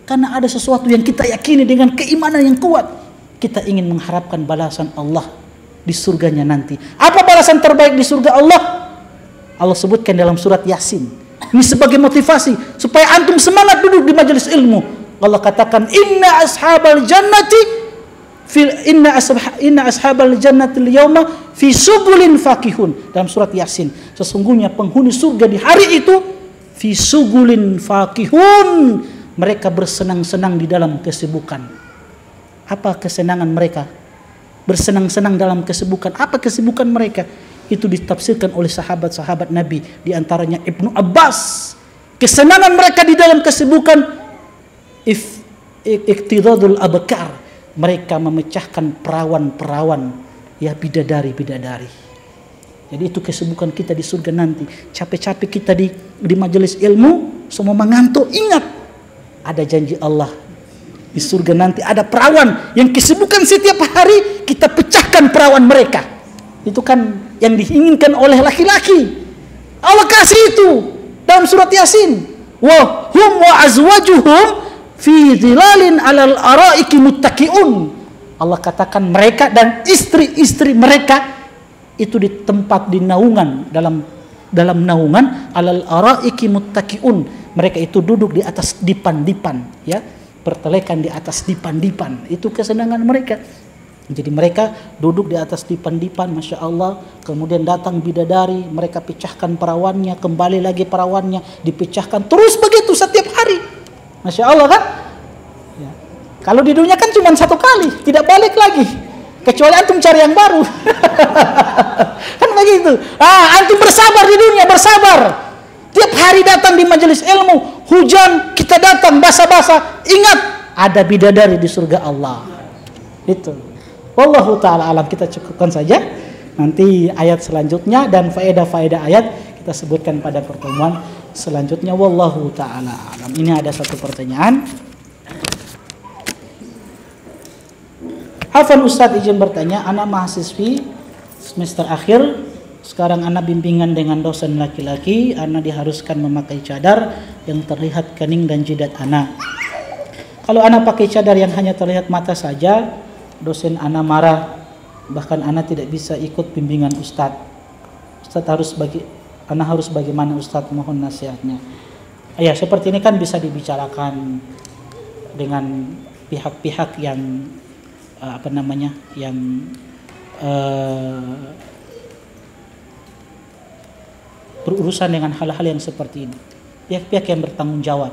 Karena ada sesuatu yang kita yakini dengan keimanan yang kuat. Kita ingin mengharapkan balasan Allah di surganya nanti. Apa balasan terbaik di surga Allah? Allah sebutkan dalam surat Yasin. Ini sebagai motivasi supaya antum semangat duduk di majelis ilmu. Allah katakan inna ashabal jannati al-yawma fi sugulin fakihun. Dalam surat Yasin, sesungguhnya penghuni surga di hari itu fi sugulin fakihun, mereka bersenang-senang di dalam kesibukan. Apa kesenangan mereka? Bersenang-senang dalam kesibukan. Apa kesibukan mereka? Itu ditafsirkan oleh sahabat-sahabat Nabi, di antaranya Ibnu Abbas. Kesenangan mereka di dalam kesibukan iktidadul abkar, mereka memecahkan perawan-perawan, ya, bidadari-bidadari. Jadi itu kesibukan kita di surga nanti. Capek-capek kita di majelis ilmu, semua mengantuk. Ingat, ada janji Allah di surga nanti ada perawan yang kesibukan setiap hari kita pecahkan perawan mereka. Itu kan yang diinginkan oleh laki-laki. Allah kasih itu dalam surat Yasin. Wa hum wa azwajuhum fi dhilalin 'alal araiki muttaqiun. Allah katakan mereka dan istri-istri mereka itu di tempat di naungan, dalam naungan 'alal araiki muttaqiun. Mereka itu duduk di atas dipan-dipan, ya, bertelekan di atas dipan-dipan. Itu kesenangan mereka. Jadi mereka duduk di atas dipan-dipan, Masya Allah. Kemudian datang bidadari, mereka pecahkan perawannya, kembali lagi perawannya, dipecahkan. Terus begitu setiap hari. Masya Allah kan? Ya. Kalau di dunia kan cuma 1 kali, tidak balik lagi. Kecuali antum cari yang baru. Kan begitu. Antum bersabar di dunia, bersabar. Tiap hari datang di majelis ilmu, hujan, kita datang basah-basah. Ingat, ada bidadari di surga Allah. Itu. Wallahu ta'ala alam, kita cukupkan saja. Nanti ayat selanjutnya dan faedah-faedah ayat kita sebutkan pada pertemuan selanjutnya. Wallahu ta'ala alam. Ini ada 1 pertanyaan. Afwan Ustadz izin bertanya, anak mahasiswi semester akhir. Sekarang anak bimbingan dengan dosen laki-laki. Anak diharuskan memakai cadar yang terlihat kening dan jidat anak. Kalau anak pakai cadar yang hanya terlihat mata saja, dosen anak marah, bahkan anak tidak bisa ikut bimbingan Ustadz. Anak harus bagaimana Ustadz, mohon nasihatnya. Ya, seperti ini kan bisa dibicarakan dengan pihak-pihak yang yang berurusan dengan hal-hal yang seperti ini. Pihak-pihak yang bertanggung jawab.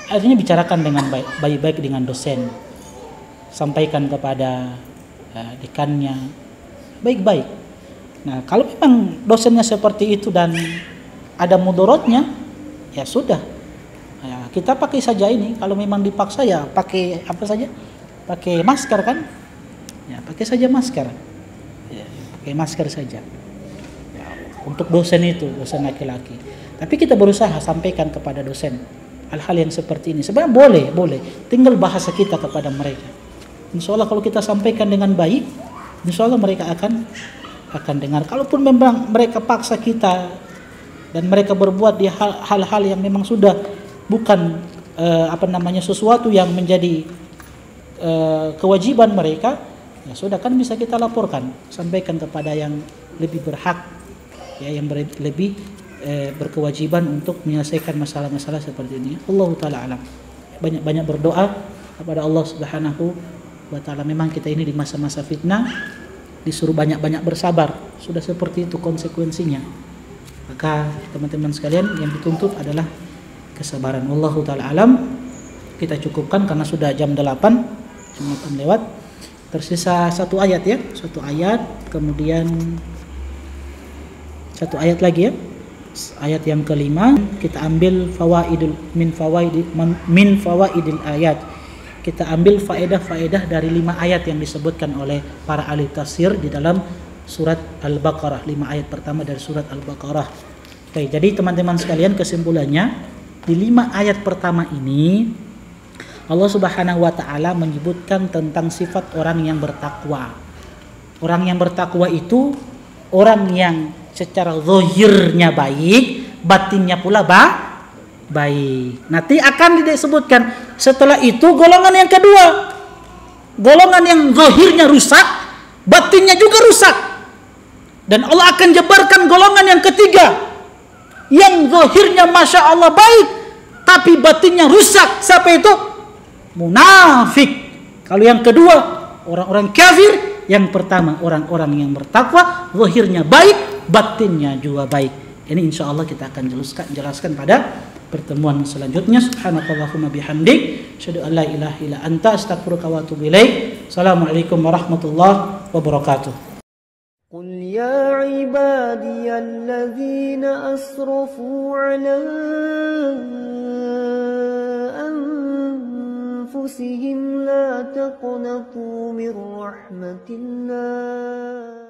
Akhirnya bicarakan dengan baik-baik dengan dosen. Sampaikan kepada dekannya baik-baik. Nah, kalau memang dosennya seperti itu dan ada mudorotnya, ya sudah. Ya, kita pakai saja ini. Kalau memang dipaksa ya pakai apa saja? Pakai masker kan? Ya, pakai saja masker. Ya, pakai masker saja. Ya, untuk dosen itu, dosen laki-laki. Tapi kita berusaha sampaikan kepada dosen hal-hal yang seperti ini. Sebenarnya boleh. Tinggal bahasa kita kepada mereka. Insya Allah kalau kita sampaikan dengan baik, insya Allah mereka akan dengar. Kalaupun memang mereka paksa kita dan mereka berbuat di hal-hal yang memang sudah bukan sesuatu yang menjadi kewajiban mereka, ya sudah kan bisa kita laporkan, sampaikan kepada yang lebih berhak, ya, yang lebih berkewajiban untuk menyelesaikan masalah-masalah seperti ini. Allah Ta'ala alam. Banyak-banyak berdoa kepada Allah Subhanahu wa ta'ala. Memang kita ini di masa-masa fitnah, disuruh banyak-banyak bersabar. Sudah seperti itu konsekuensinya. Maka teman-teman sekalian, yang dituntut adalah kesabaran. Wallahu ta'ala alam. Kita cukupkan karena sudah jam 8 lewat. Tersisa satu ayat ya, satu ayat, kemudian satu ayat lagi ya. Ayat yang kelima, kita ambil min fawaidil ayat. Kita ambil faedah-faedah dari 5 ayat yang disebutkan oleh para ahli tafsir di dalam surat Al-Baqarah, 5 ayat pertama dari surat Al-Baqarah. Oke, jadi teman-teman sekalian, kesimpulannya di 5 ayat pertama ini Allah Subhanahu wa taala menyebutkan tentang sifat orang yang bertakwa. Orang yang bertakwa itu orang yang secara zahirnya baik, batinnya pula baik. Nanti akan disebutkan setelah itu golongan yang kedua. Golongan yang zahirnya rusak, batinnya juga rusak. Dan Allah akan jabarkan golongan yang ketiga, yang zahirnya Masya Allah baik, tapi batinnya rusak. Siapa itu? Munafik. Kalau yang kedua, orang-orang kafir. Yang pertama, orang-orang yang bertakwa, zahirnya baik, batinnya juga baik. Ini insya Allah kita akan jelaskan pada pertemuan selanjutnya. Subhanakallahumma bihamdik, asyhadu an la ilaha illa anta, astaghfiruka wa atubu ilaik. Assalamualaikum warahmatullahi wabarakatuh. قل يا عبادي الذين أسرفوا على أنفسهم لا تقنطوا من رحمة الله